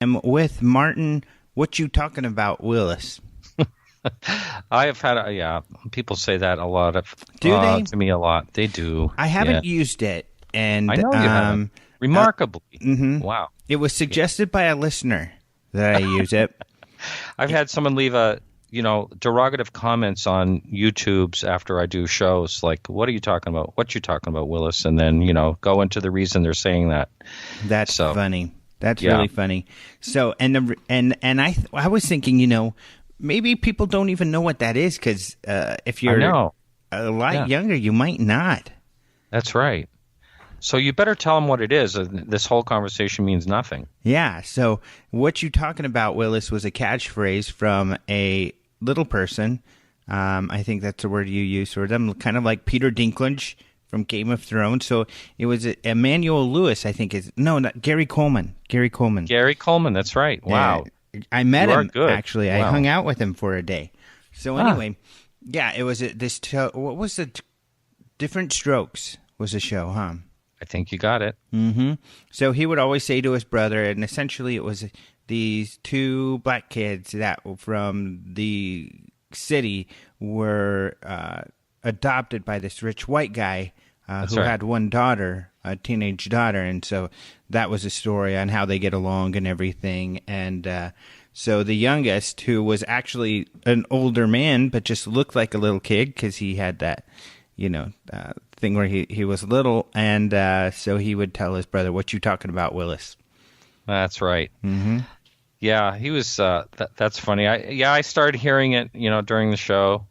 I'm with Martin. What you talking about, Willis? I have had, people say that a lot Do they? to me a lot. They do. I Yeah. haven't used it, and I know you haven't. Remarkably. Wow. it was suggested by a listener that I use it. I've had someone leave derogative comments on YouTube's after I do shows like, what are you talking about? What you talking about, Willis? And then, go into the reason they're saying that. That's funny. That's really funny. So, and I was thinking, maybe people don't even know what that is because if you're a lot younger, you might not. That's right. So you better tell them what it is. This whole conversation means nothing. Yeah. So what you talking about, Willis, was a catchphrase from a little person. I think that's the word you use for them, kind of like Peter Dinklage from Game of Thrones. So it was Emmanuel Lewis, I think not Gary Coleman. Gary Coleman, that's right. Wow. I met him, good. actually. Wow. I hung out with him for a day. So anyway, it was what was the Different Strokes was a show, huh? I think you got it. Mm-hmm. So he would always say to his brother, and essentially it was these two black kids that from the city were adopted by this rich white guy who had one daughter, a teenage daughter, and so that was a story on how they get along and everything. And so the youngest, who was actually an older man but just looked like a little kid because he had that, thing where he was little, and so he would tell his brother, "What you talking about, Willis?" That's right. Mm-hmm. Yeah, he was. That's funny. I started hearing it, during the show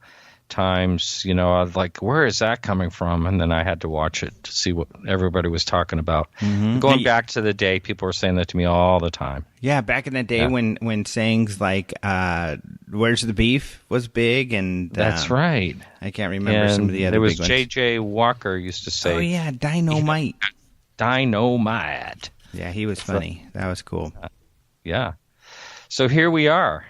times. I was like, where is that coming from? And then I had to watch it to see what everybody was talking about. Mm-hmm. Going back to the day, people were saying that to me all the time. Yeah, back in the day when sayings like "Where's the beef" was big, and that's right. I can't remember some of the other. There was big ones. J.J. Walker used to say, "Oh yeah, dynamite." Dynamite. Yeah, he was funny. That was cool. Yeah. So here we are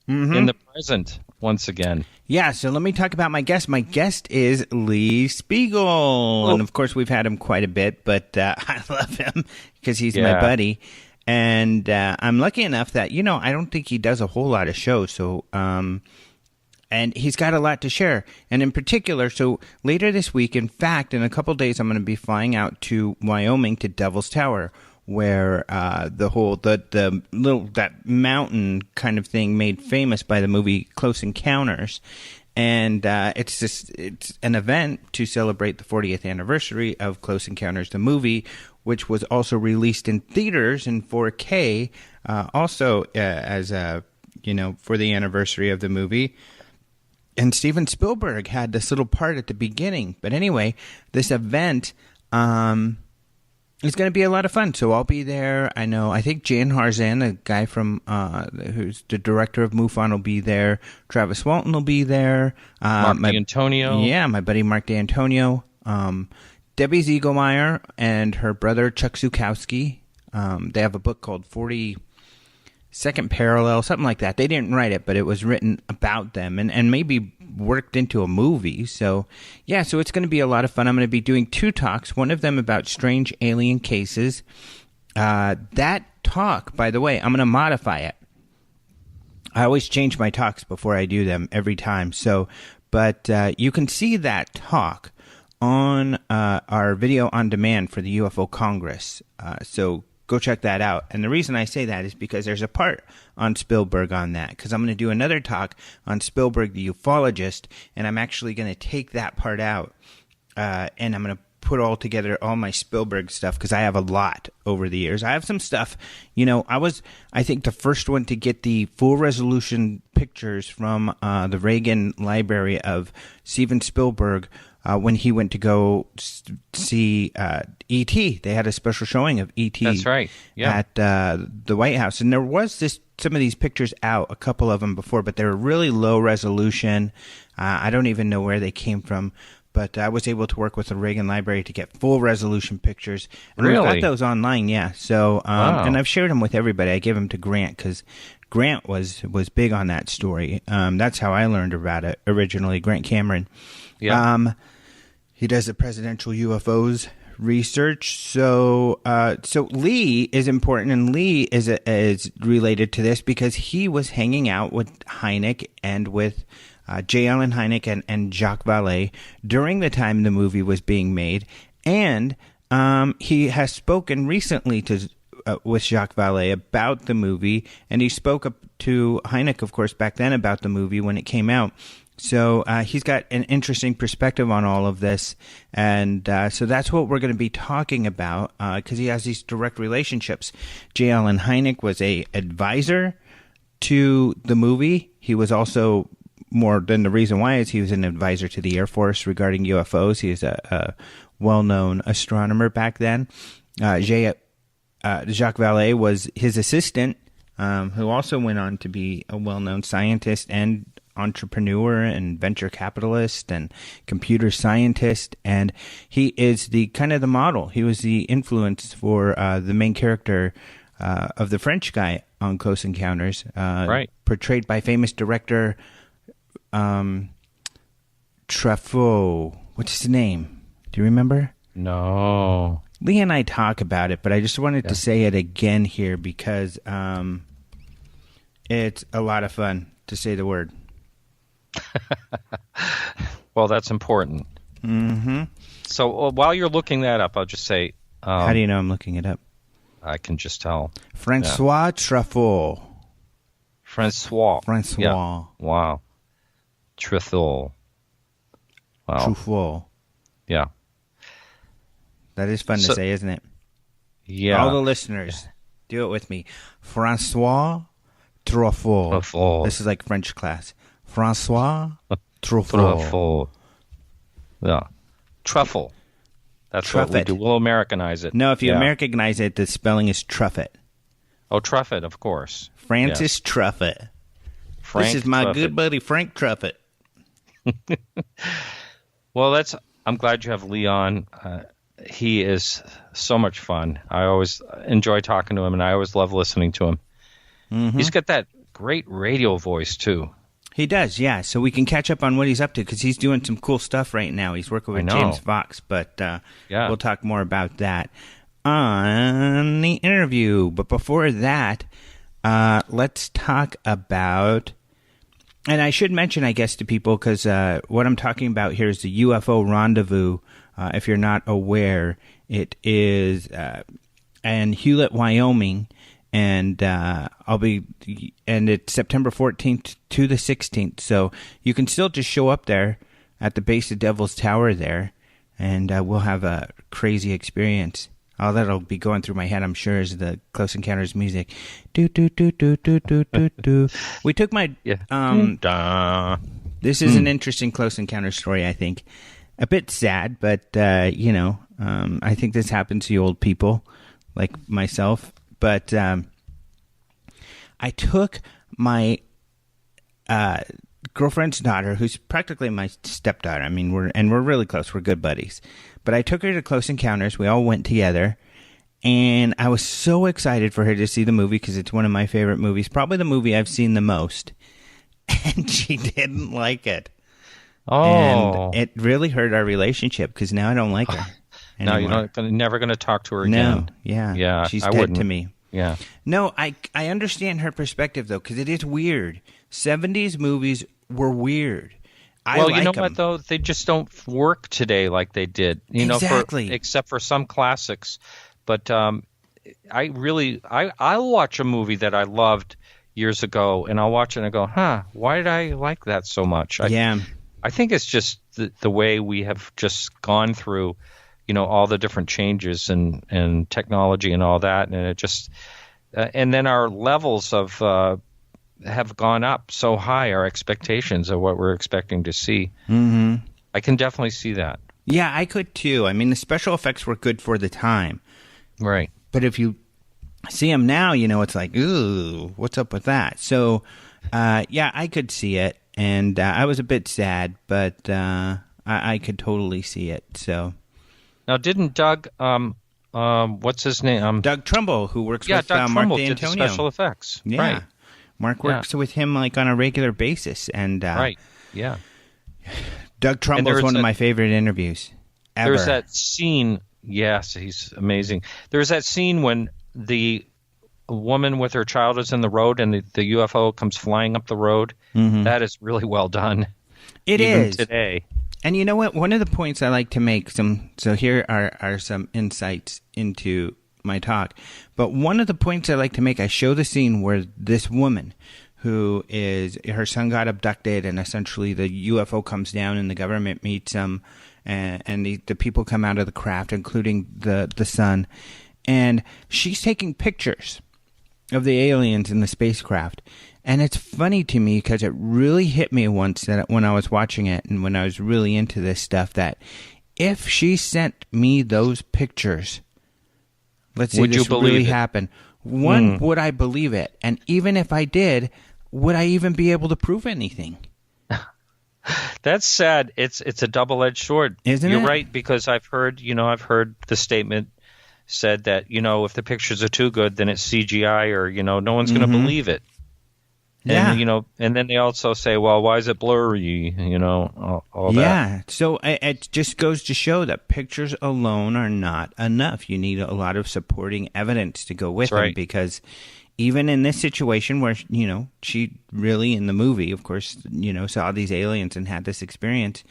in the present once again. Yeah, so let me talk about my guest. My guest is Lee Speigel. And of course, we've had him quite a bit, but I love him because he's my buddy. And I'm lucky enough that, I don't think he does a whole lot of shows. So, and he's got a lot to share. And in particular, so later this week, in fact, in a couple of days, I'm going to be flying out to Wyoming to Devil's Tower, where that mountain kind of thing made famous by the movie Close Encounters. And it's an event to celebrate the 40th anniversary of Close Encounters, the movie, which was also released in theaters in 4K, also as for the anniversary of the movie. And Steven Spielberg had this little part at the beginning. But anyway, this event it's going to be a lot of fun, so I'll be there. I think Jan Harzan, a guy from who's the director of MUFON, will be there. Travis Walton will be there. Mark D'Antonio. Yeah, my buddy Mark D'Antonio. Debbie Ziegelmeyer and her brother Chuck Zukowski. They have a book called 42nd Parallel, something like that. They didn't write it, but it was written about them and maybe worked into a movie. So so it's going to be a lot of fun. I'm going to be doing two talks, one of them about strange alien cases. That talk, by the way, I'm going to modify it. I always change my talks before I do them every time. So, but you can see that talk on our video on demand for the UFO Congress. So go check that out. And the reason I say that is because there's a part on Spielberg on that, because I'm going to do another talk on Spielberg, the ufologist, and I'm actually going to take that part out, and I'm going to put all together all my Spielberg stuff, because I have a lot over the years. I have some stuff, I was, I think, the first one to get the full resolution pictures from the Reagan Library of Steven Spielberg when he went to go see E.T. They had a special showing of E.T. That's right. Yeah. At the White House. And there was some of these pictures out, a couple of them before, but they were really low resolution. I don't even know where they came from. But I was able to work with the Reagan Library to get full resolution pictures. And really? I've got those online, yeah. So, wow. And I've shared them with everybody. I gave them to Grant because Grant was big on that story. That's how I learned about it originally, Grant Cameron. Yeah. He does the presidential UFOs research. So Lee is important, and Lee is related to this because he was hanging out with Hyenk and with J. Allen Hyenk and Jacques Vallee during the time the movie was being made, and he has spoken recently with Jacques Vallee about the movie, and he spoke up to Hyenk, of course, back then about the movie when it came out. So he's got an interesting perspective on all of this, and so that's what we're going to be talking about because he has these direct relationships. J. Allen Hyenk was a advisor to the movie. He was also, more than the reason why, is he was an advisor to the Air Force regarding UFOs. He was a well-known astronomer back then. Jacques Vallee was his assistant, who also went on to be a well-known scientist and entrepreneur and venture capitalist and computer scientist, and he is the kind of the model. He was the influence for the main character of the French guy on Close Encounters, right, portrayed by famous director Truffaut. What's his name? Do you remember? No. Lee and I talk about it, but I just wanted to say it again here because it's a lot of fun to say the word. Well, that's important. Mm-hmm. So while you're looking that up, I'll just say... how do you know I'm looking it up? I can just tell. Francois Truffaut. Francois. Yeah. Wow. Truffaut. Wow. Truffaut. Yeah. That is fun to say, isn't it? Yeah. All the listeners, do it with me. Francois Truffaut. This is like French class. Francois Truffaut. Yeah. Truffle. That's what we do. We'll Americanize it. No, if you Americanize it, the spelling is Truffet. Oh, Truffet, of course. Francis Truffet. This is my good buddy Frank Truffet. Well, I'm glad you have Lee on. He is so much fun. I always enjoy talking to him, and I always love listening to him. Mm-hmm. He's got that great radio voice, too. He does, yeah. So we can catch up on what he's up to because he's doing some cool stuff right now. He's working with James Fox, but we'll talk more about that on the interview. But before that, let's talk about, and I should mention, I guess, to people, because what I'm talking about here is the UFO Rendezvous. If you're not aware, it is in Hewlett, Wyoming. And it's September 14th to the 16th. So you can still just show up there at the base of Devil's Tower there, and we'll have a crazy experience. All that'll be going through my head, I'm sure, is the Close Encounters music. Do do do do do do do do. We took my This is an interesting Close Encounters story, I think. A bit sad, but I think this happens to you old people like myself. But I took my girlfriend's daughter, who's practically my stepdaughter. I mean, we're really close. We're good buddies. But I took her to Close Encounters. We all went together, and I was so excited for her to see the movie because it's one of my favorite movies, probably the movie I've seen the most. And she didn't like it. Oh, and it really hurt our relationship because now I don't like her. Now you're never going to talk to her again. No, yeah, she's dead to me. Yeah. No, I understand her perspective, though, because it is weird. 70s movies were weird. Well, you know what, though? They just don't work today like they did. Exactly. Except for some classics. But I'll watch a movie that I loved years ago, and I'll watch it and I go, why did I like that so much? I think it's just the way we have just gone through all the different changes and technology and all that, and it just and then our levels of have gone up so high, our expectations of what we're expecting to see. Mm-hmm. I can definitely see that. Yeah, I could too. I mean, the special effects were good for the time, right? But if you see them now, it's like, ooh, what's up with that? So, I could see it, and I was a bit sad, but I could totally see it. So. Now, didn't Doug, what's his name? Doug Trumbull, who works with Doug Mark Trumbull D'Antonio. did the special effects. Yeah. Right. Mark works with him like on a regular basis. And, right, yeah. Doug Trumbull is one of my favorite interviews ever. There's that scene, Yes, he's amazing. There's that scene when the woman with her child is in the road and the UFO comes flying up the road. Mm-hmm. That is really well done. It even is today. And you know what? One of the points I like to make, so here are some insights into my talk. But one of the points I like to make, I show the scene where this woman her son got abducted, and essentially the UFO comes down and the government meets him, and the people come out of the craft, including the son. And she's taking pictures of the aliens in the spacecraft. And it's funny to me because it really hit me once that when I was watching it and when I was really into this stuff, that if she sent me those pictures, let's say this really happened, would I believe it? And even if I did, would I even be able to prove anything? That's sad. It's a double-edged sword. Isn't it? You're right, because I've heard the statement said that, if the pictures are too good, then it's CGI, or, no one's going to believe it. And, yeah. And then they also say, well, why is it blurry? All that. Yeah. So it just goes to show that pictures alone are not enough. You need a lot of supporting evidence to go with them, because even in this situation where, she really in the movie, of course, saw these aliens and had this experience,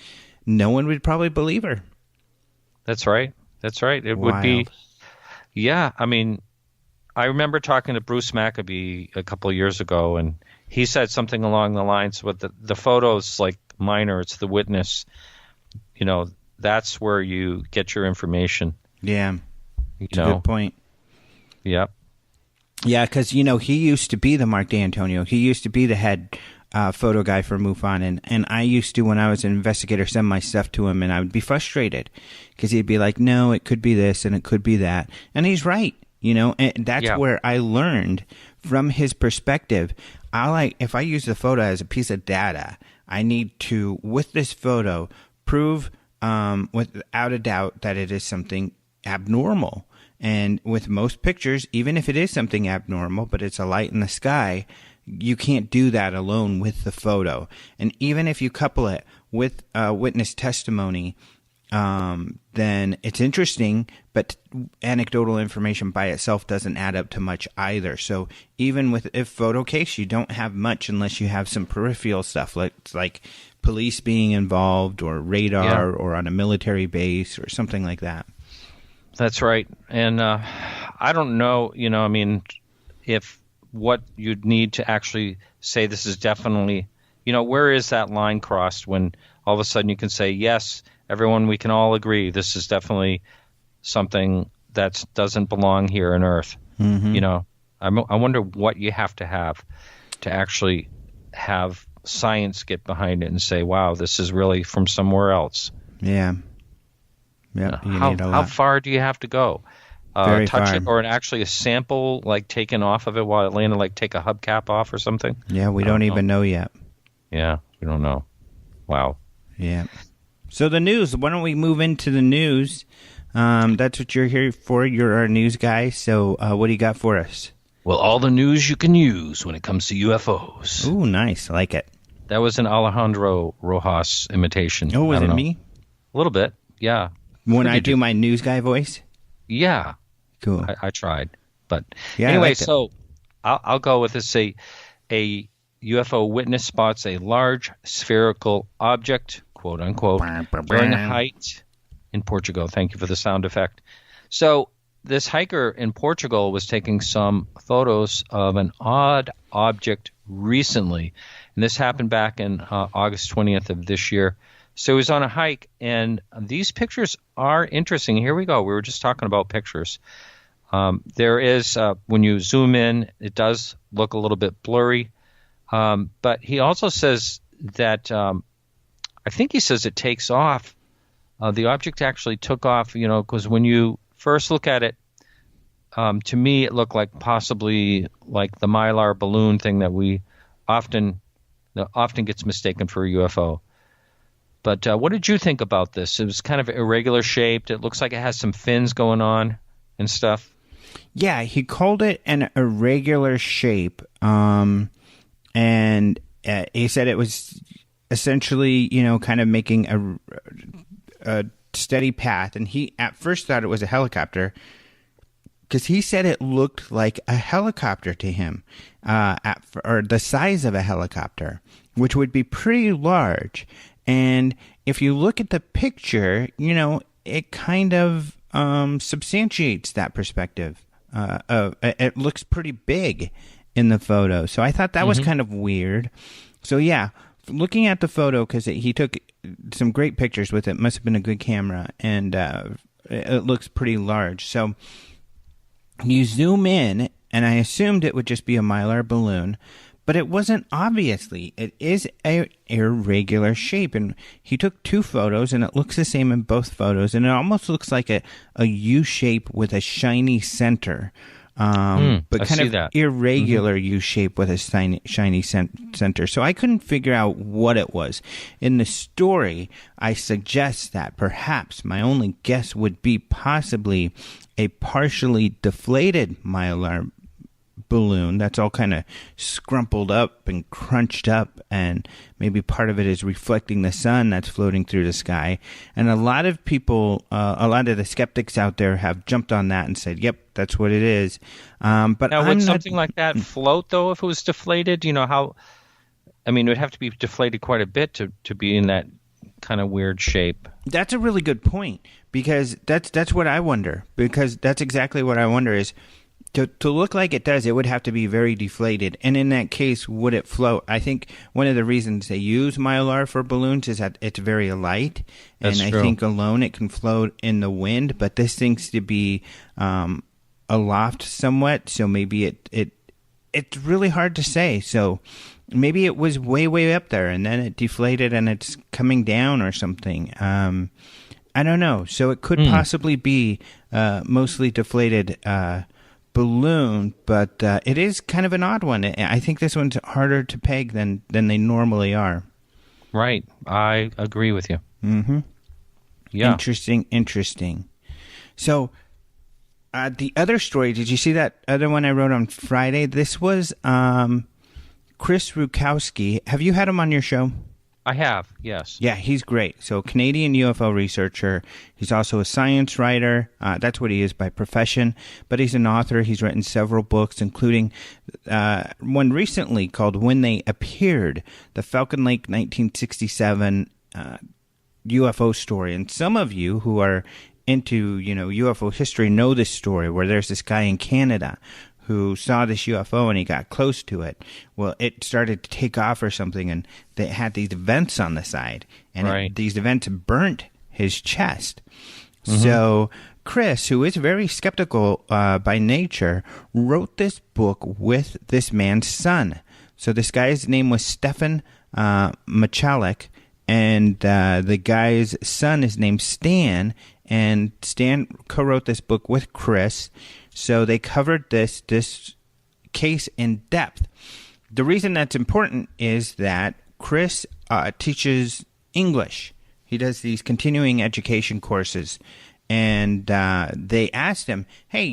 no one would probably believe her. That's right. It would be. Yeah. I mean, I remember talking to Bruce Maccabee a couple of years ago, and he said something along the lines with the photos, like minor, it's the witness. That's where you get your information. Yeah. That's a good point. Yep. Yeah, because, he used to be the Mark D'Antonio. He used to be the head photo guy for MUFON. And I used to, when I was an investigator, send my stuff to him, and I would be frustrated because he'd be like, no, it could be this and it could be that. And he's right. And that's where I learned from his perspective. If I use the photo as a piece of data, I need to, with this photo, prove without a doubt that it is something abnormal. And with most pictures, even if it is something abnormal, but it's a light in the sky, you can't do that alone with the photo. And even if you couple it with witness testimony, then it's interesting, but anecdotal information by itself doesn't add up to much either. So even if photo case, you don't have much unless you have some peripheral stuff, like police being involved, or radar, or on a military base, or something like that. That's right. And I don't know, if what you'd need to actually say this is definitely, where is that line crossed when all of a sudden you can say, yes, everyone, we can all agree this is definitely something that doesn't belong here on Earth. Mm-hmm. I wonder what you have to actually have science get behind it and say, wow, this is really from somewhere else. Yeah. Yeah. How far do you have to go? Very touch far. It, or actually a sample taken off of it while it landed, take a hubcap off or something? Yeah, we don't even know yet. Yeah, we don't know. Wow. Yeah. So the news, why don't we move into the news? That's what you're here for. You're our news guy. So what do you got for us? Well, all the news you can use when it comes to UFOs. Ooh, nice. I like it. That was an Alejandro Rojas imitation. Oh, was it me? A little bit, yeah. When I do my news guy voice? Yeah. Cool. I tried. But yeah, anyway, so I'll go with this. A UFO witness spots a large spherical object, quote unquote, during a hike in Portugal. Thank you for the sound effect. So this hiker in Portugal was taking some photos of an odd object recently. And this happened back in August 20th of this year. So he was on a hike, and these pictures are interesting. Here we go. We were just talking about pictures. There is, when you zoom in, it does look a little bit blurry. But he also says that, I think he says it takes off. The object actually took off, because when you first look at it, to me it looked like possibly like the Mylar balloon thing that often gets mistaken for a UFO. But what did you think about this? It was kind of irregular shaped. It looks like it has some fins going on and stuff. Yeah, he called it an irregular shape. And he said it was essentially, kind of making a steady path, and he at first thought it was a helicopter because he said it looked like a helicopter to him, or the size of a helicopter, which would be pretty large. And if you look at the picture, it kind of substantiates that perspective. It looks pretty big in the photo. So I thought that was kind of weird. So yeah, looking at the photo, because he took some great pictures with it, must have been a good camera, and it looks pretty large. So you zoom in, and I assumed it would just be a Mylar balloon, but it wasn't, obviously. It is a irregular shape, and he took 2 photos, and it looks the same in both photos, and it almost looks like a U shape with a shiny center, but kind of irregular U shape with a shiny center. So I couldn't figure out what it was. In the story, I suggest that perhaps my only guess would be possibly a partially deflated Mylar balloon that's all kind of scrumpled up and crunched up, and maybe part of it is reflecting the sun that's floating through the sky. And a lot of people, a lot of the skeptics out there have jumped on that and said, yep, that's what it is. But now, would something like that float, though, if it was deflated? It would have to be deflated quite a bit to be in that kind of weird shape. That's a really good point, because that's what I wonder, because that's exactly what I wonder is, to look like it does, it would have to be very deflated. And in that case, would it float? I think one of the reasons they use Mylar for balloons is that it's very light. That's and true. I think alone it can float in the wind. But this seems to be aloft somewhat. So maybe it's really hard to say. So maybe it was way, way up there, and then it deflated and it's coming down or something. I don't know. So it could possibly be mostly deflated balloon, but it is kind of an odd one. I think this one's harder to peg than they normally are. Right. I agree with you. Mm-hmm. Yeah. Interesting. So the other story, did you see that other one I wrote on Friday? This was Chris Rukowski. Have you had him on your show? I have, yes. Yeah, he's great. So, Canadian UFO researcher. He's also a science writer. That's what he is by profession. But he's an author. He's written several books, including one recently called When They Appeared, the Falcon Lake 1967 UFO story. And some of you who are into, UFO history know this story, where there's this guy in Canada who saw this UFO and he got close to it. Well, it started to take off or something, and they had these vents on the side, and these vents burnt his chest. Mm-hmm. So Chris, who is very skeptical by nature, wrote this book with this man's son. So this guy's name was Stefan Michalek, and the guy's son is named Stan, and Stan co-wrote this book with Chris. So they covered this case in depth. The reason that's important is that Chris teaches English. He does these continuing education courses, and they asked him, "Hey,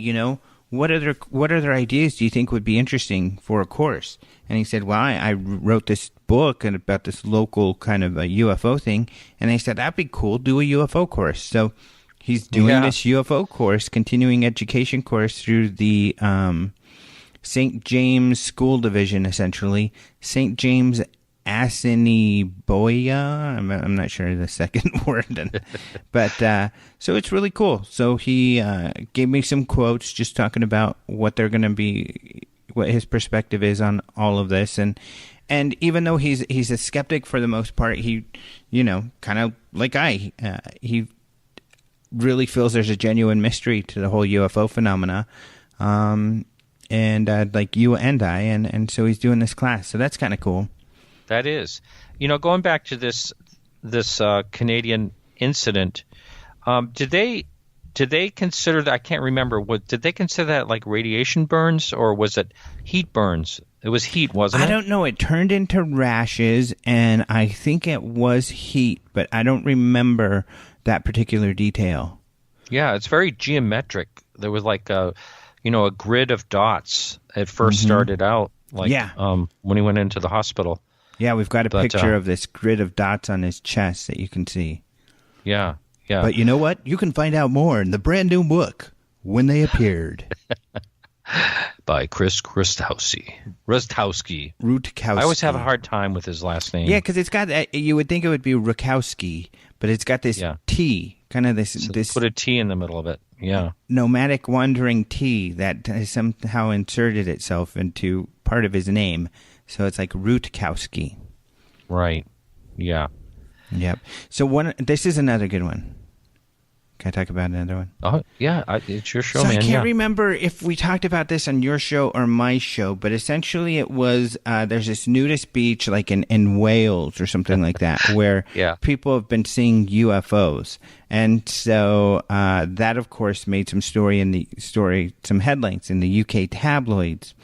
what other ideas do you think would be interesting for a course?" And he said, "Well, I wrote this book about this local kind of a UFO thing," and they said, "That'd be cool. Do a UFO course." So he's doing this UFO course, continuing education course through the St. James School Division, essentially. St. James Assiniboia. I'm not sure the second word. But so it's really cool. So he gave me some quotes just talking about what they're going to be, what his perspective is on all of this. And even though he's a skeptic for the most part, he, kind of like he really feels there's a genuine mystery to the whole UFO phenomena, and like you and I, and so he's doing this class. So that's kind of cool. That is, going back to this Canadian incident, did they consider that? I can't remember. Did they consider that like radiation burns, or was it heat burns? It was heat, wasn't it? I don't know. It turned into rashes, and I think it was heat, but I don't remember that particular detail. Yeah, it's very geometric. There was like a grid of dots. It first started out when he went into the hospital. Yeah, we've got a picture of this grid of dots on his chest that you can see. Yeah. Yeah. But you know what? You can find out more in the brand new book, When They Appeared. By Chris Rustowski. Rutkowski. I always have a hard time with his last name. Yeah, because it's got, you would think it would be Rukowski, but it's got this T, kind of this. Put a T in the middle of it. Yeah. Nomadic wandering T that has somehow inserted itself into part of his name. So it's like Rutkowski. Right. Yeah. Yep. So this is another good one. Can I talk about another one? Oh, yeah. It's your show, so man. I can't remember if we talked about this on your show or my show, but essentially it was there's this nudist beach like in Wales or something like that where people have been seeing UFOs. And so that, of course, made some some headlines in the UK tabloids.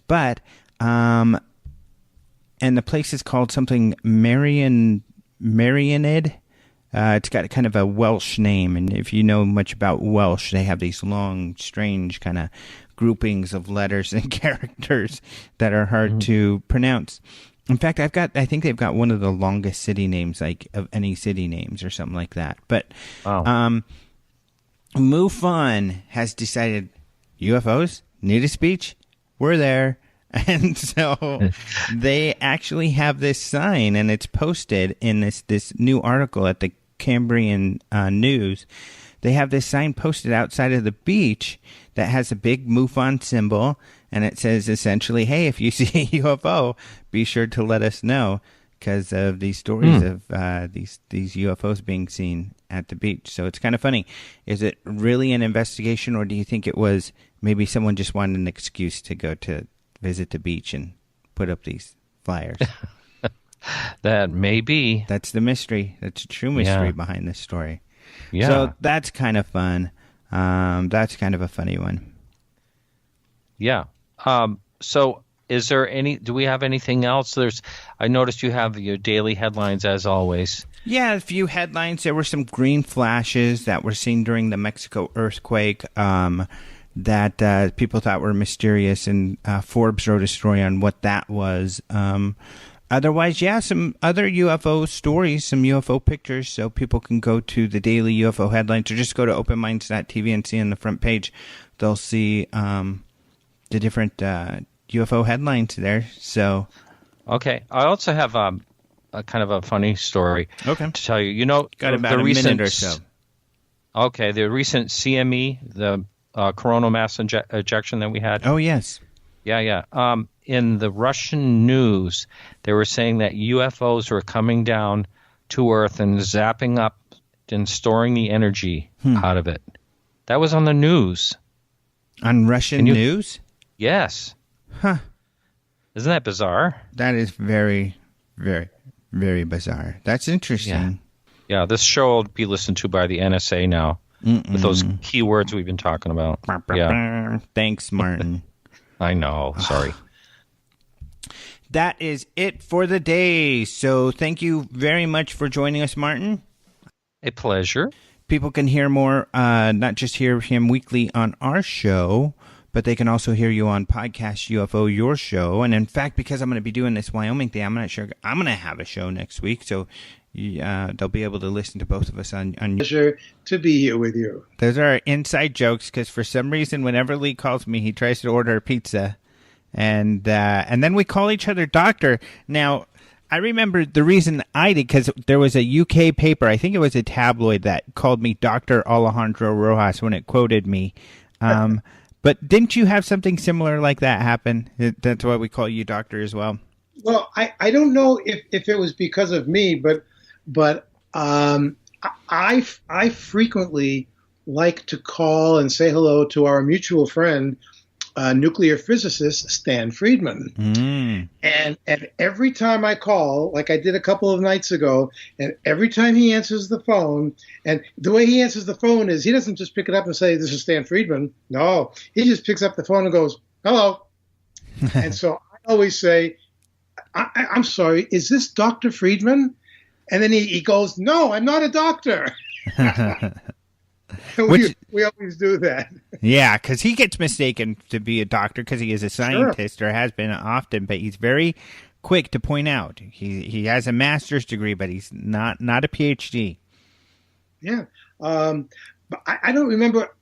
But, and the place is called something Marionid. It's got kind of a Welsh name, and if you know much about Welsh, they have these long, strange kind of groupings of letters and characters that are hard to pronounce. In fact, I think they've got one of the longest city names, like of any city names or something like that. But MUFON has decided UFOs, nudist beach, we're there. And so they actually have this sign, and it's posted in this new article at the Cambrian News. They have this sign posted outside of the beach that has a big MUFON symbol, and it says essentially, hey, if you see a UFO, be sure to let us know, because of these stories of these UFOs being seen at the beach. So it's kind of funny. Is it really an investigation, or do you think it was maybe someone just wanted an excuse to go to visit the beach and put up these flyers? That may be. That's the mystery. That's a true mystery behind this story. Yeah. So that's kind of fun. That's kind of a funny one. Yeah. So do we have anything else? I noticed you have your daily headlines as always. Yeah, a few headlines. There were some green flashes that were seen during the Mexico earthquake. That people thought were mysterious, and Forbes wrote a story on what that was. Otherwise, some other UFO stories, some UFO pictures, so people can go to the daily UFO headlines, or just go to openminds.tv and see on the front page. They'll see the different UFO headlines there. So, okay, I also have a kind of a funny story to tell you. You know, got about a minute or so. Okay, the recent CME, the coronal mass ejection that we had. Oh, yes. Yeah. In the Russian news, they were saying that UFOs were coming down to Earth and zapping up and storing the energy out of it. That was on the news. On Russian news? Yes. Huh. Isn't that bizarre? That is very, very, very bizarre. That's interesting. Yeah, this show will be listened to by the NSA now. With those keywords we've been talking about. Yeah. Thanks, Martin. I know. Sorry. That is it for the day. So thank you very much for joining us, Martin. A pleasure. People can hear more, not just hear him weekly on our show, but they can also hear you on Podcast UFO, your show. And in fact, because I'm going to be doing this Wyoming thing, I'm not sure I'm going to have a show next week. So they'll be able to listen to both of us on pleasure to be here with you. Those are our inside jokes, because for some reason, whenever Lee calls me, he tries to order a pizza, and then we call each other doctor. Now, I remember the reason I did, because there was a UK paper, I think it was a tabloid, that called me Dr. Alejandro Rojas when it quoted me. But didn't you have something similar like that happen? That's why we call you doctor as well. Well, I don't know if it was because of me, but I frequently like to call and say hello to our mutual friend, nuclear physicist Stan Friedman. And every time I call, like I did a couple of nights ago, and every time he answers the phone, and the way he answers the phone is he doesn't just pick it up and say, "This is Stan Friedman." No, he just picks up the phone and goes, "Hello." And so I always say, I'm sorry, is this Dr. Friedman? And then he goes, "No, I'm not a doctor." We always do that. Yeah, because he gets mistaken to be a doctor because he is a scientist, or has been often, but he's very quick to point out he has a master's degree, but he's not a PhD. Yeah. But I don't remember.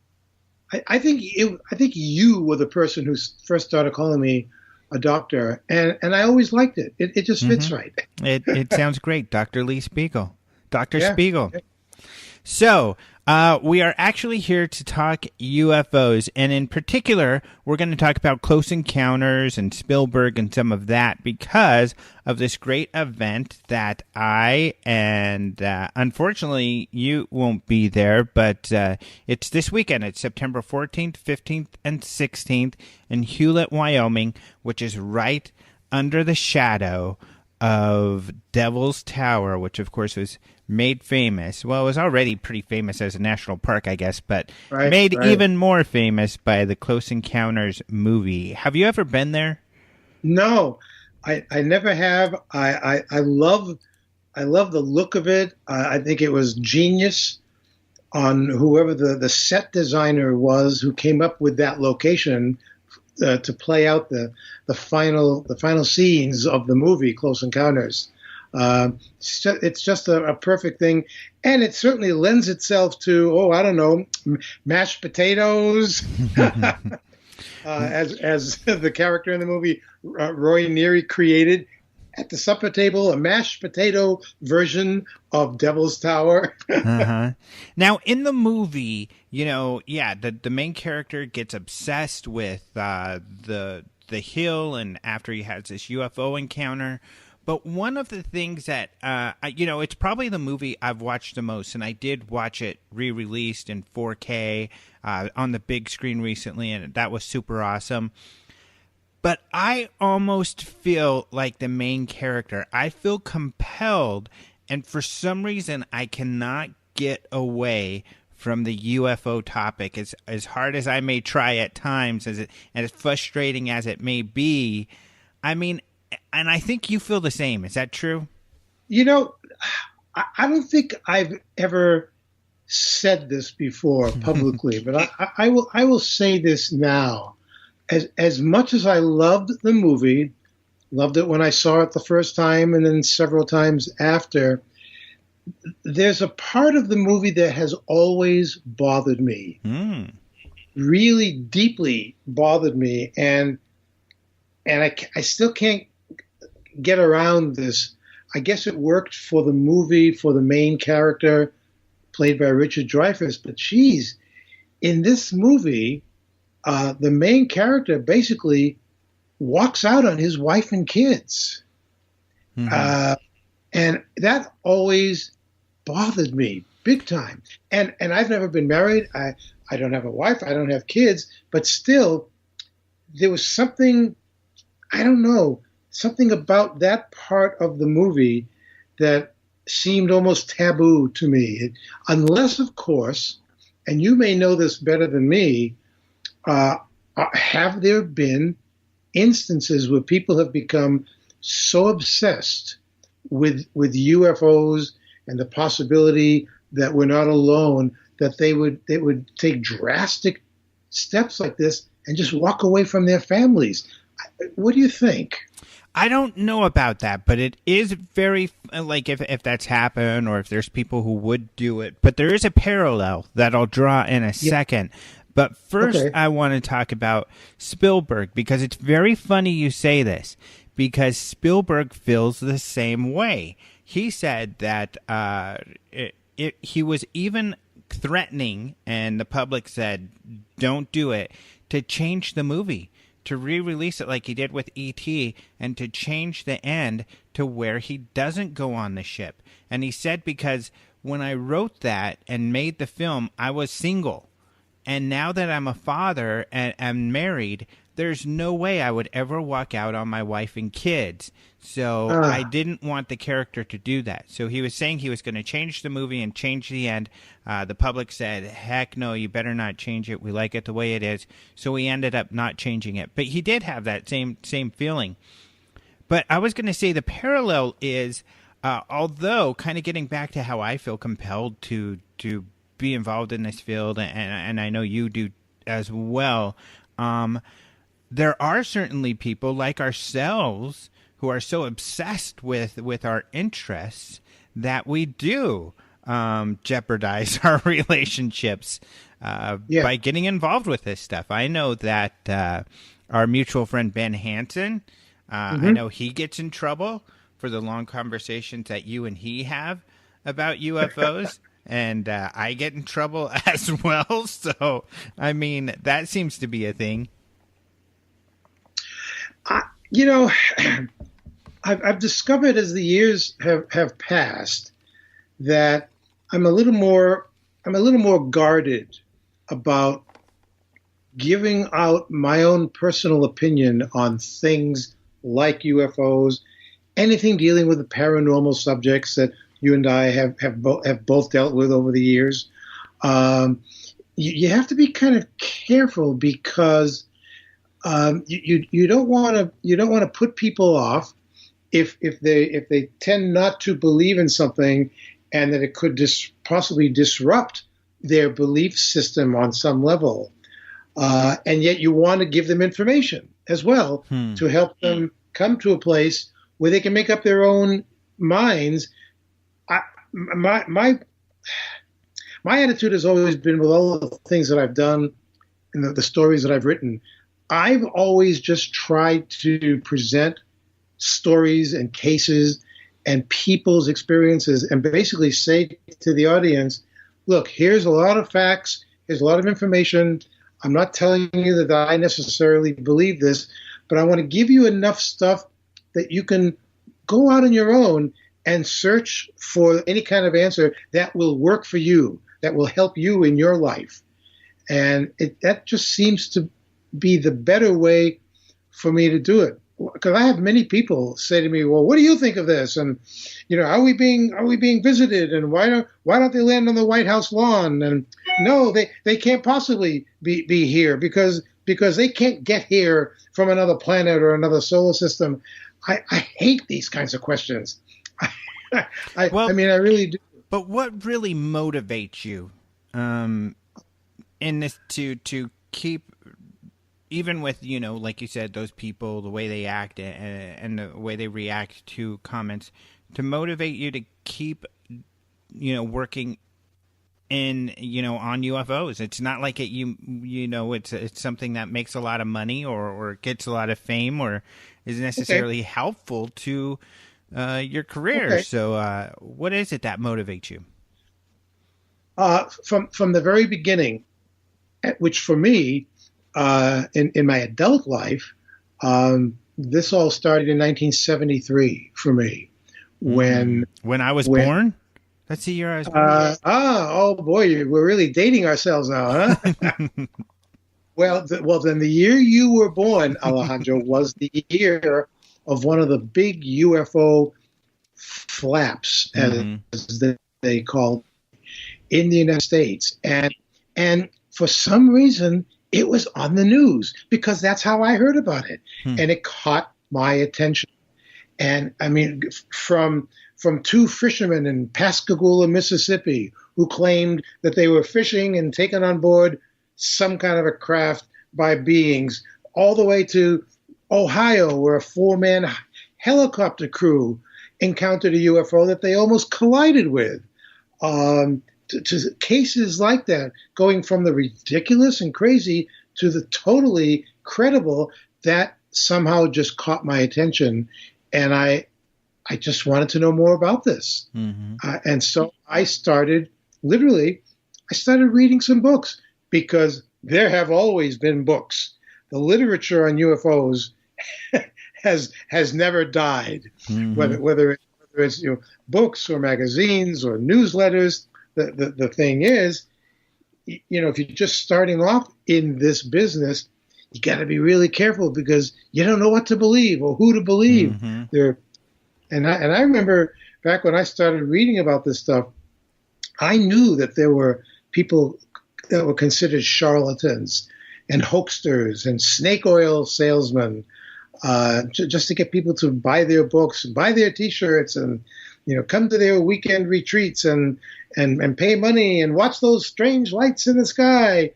I think you were the person who first started calling me a doctor, and I always liked it. It just fits right. It sounds great, Dr. Lee Spiegel. Dr. Yeah. Spiegel. So, we are actually here to talk UFOs, and in particular, we're going to talk about Close Encounters and Spielberg and some of that because of this great event that unfortunately, you won't be there, but it's this weekend. It's September 14th, 15th, and 16th in Hewlett, Wyoming, which is right under the shadow of Devil's Tower, which, of course, was made famous. Well, it was already pretty famous as a national park, I guess, but made even more famous by the Close Encounters movie. Have you ever been there? No, I never have. I love the look of it. I think it was genius on whoever the set designer was who came up with that location to play out the final scenes of the movie Close Encounters. It's just a perfect thing, and it certainly lends itself to I don't know, mashed potatoes, as the character in the movie Roy Neary created at the supper table, a mashed potato version of Devil's Tower. Now, in the movie, the main character gets obsessed with the hill, and after he has this UFO encounter. But one of the things that, it's probably the movie I've watched the most, and I did watch it re-released in 4K on the big screen recently, and that was super awesome. But I almost feel like the main character. I feel compelled, and for some reason, I cannot get away from the UFO topic. As hard as I may try at times, and as frustrating as it may be, I mean, and I think you feel the same. Is that true? I don't think I've ever said this before publicly, but I will say this now. As much as I loved the movie, loved it when I saw it the first time and then several times after, there's a part of the movie that has always bothered me, really deeply bothered me, and I still can't get around this. I guess it worked for the movie, for the main character played by Richard Dreyfuss, but geez, in this movie, the main character basically walks out on his wife and kids. And that always bothered me big time. And I've never been married. I don't have a wife. I don't have kids. But still, there was something, I don't know, something about that part of the movie that seemed almost taboo to me. Unless, of course, and you may know this better than me, have there been instances where people have become so obsessed with UFOs and the possibility that we're not alone that they would take drastic steps like this and just walk away from their families? What do you think? I don't know about that, but it is very, like, if that's happened or if there's people who would do it. But there is a parallel that I'll draw in a second. But first, okay, I want to talk about Spielberg, because it's very funny you say this, because Spielberg feels the same way. He said that he was even threatening, and the public said, don't do it, to change the movie, to re-release it like he did with E.T., and to change the end to where he doesn't go on the ship. And he said, because when I wrote that and made the film, I was single. And now that I'm a father and I'm married, there's no way I would ever walk out on my wife and kids. So I didn't want the character to do that. So he was saying he was going to change the movie and change the end. The public said, heck no, you better not change it. We like it the way it is. So he ended up not changing it. But he did have that same feeling. But I was going to say the parallel is, although kind of getting back to how I feel compelled to be involved in this field, and I know you do as well, there are certainly people like ourselves who are so obsessed with our interests that we do jeopardize our relationships by getting involved with this stuff. I know that our mutual friend Ben Hansen, I know he gets in trouble for the long conversations that you and he have about UFOs. And I get in trouble as well. So, I mean, that seems to be a thing. I've discovered as the years have passed that I'm a little more guarded about giving out my own personal opinion on things like UFOs, anything dealing with the paranormal subjects that you and I have both dealt with over the years. You have to be kind of careful because you don't want to put people off if they tend not to believe in something, and that it could possibly disrupt their belief system on some level, and yet you want to give them information as well to help them come to a place where they can make up their own minds. My attitude has always been, with all the things that I've done and the stories that I've written, I've always just tried to present stories and cases and people's experiences and basically say to the audience, look, here's a lot of facts, here's a lot of information. I'm not telling you that I necessarily believe this, but I want to give you enough stuff that you can go out on your own and search for any kind of answer that will work for you, that will help you in your life. And that just seems to be the better way for me to do it. Because I have many people say to me, well, what do you think of this? And, are we being visited? And why don't they land on the White House lawn? And no, they can't possibly be here because they can't get here from another planet or another solar system. I hate these kinds of questions. I really do. But what really motivates you in this to keep, even with, like you said, those people, the way they act and the way they react to comments, to motivate you to keep, working in, on UFOs? It's not like it's something that makes a lot of money or gets a lot of fame or is necessarily helpful to your career. Okay. So what is it that motivates you? From the very beginning, which for me, in my adult life, this all started in 1973 for me. When I was born? That's the year I was born. Oh boy, we're really dating ourselves now, huh? Well, then the year you were born, Alejandro, was the year of one of the big UFO flaps, as they called, in the United States. And for some reason, it was on the news because that's how I heard about it. And it caught my attention. And I mean, from two fishermen in Pascagoula, Mississippi, who claimed that they were fishing and taken on board some kind of a craft by beings, all the way to Ohio, where a 4-man helicopter crew encountered a UFO that they almost collided with. To cases like that, going from the ridiculous and crazy to the totally credible, that somehow just caught my attention. And I just wanted to know more about this. And so I started reading some books, because there have always been books. The literature on UFOs has never died, whether it's books or magazines or newsletters. The thing is, if you're just starting off in this business, you got to be really careful because you don't know what to believe or who to believe. And I remember back when I started reading about this stuff, I knew that there were people that were considered charlatans and hoaxsters and snake oil salesmen, just to get people to buy their books, buy their T-shirts, and come to their weekend retreats and pay money and watch those strange lights in the sky.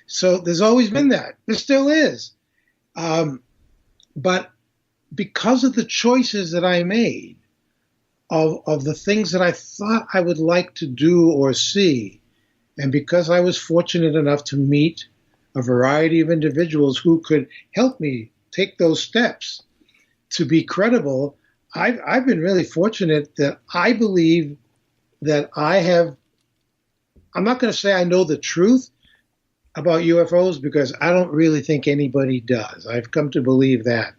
So there's always been that. There still is. But because of the choices that I made, of the things that I thought I would like to do or see. And because I was fortunate enough to meet a variety of individuals who could help me take those steps to be credible, I've been really fortunate that I believe that I'm not going to say I know the truth about UFOs, because I don't really think anybody does. I've come to believe that.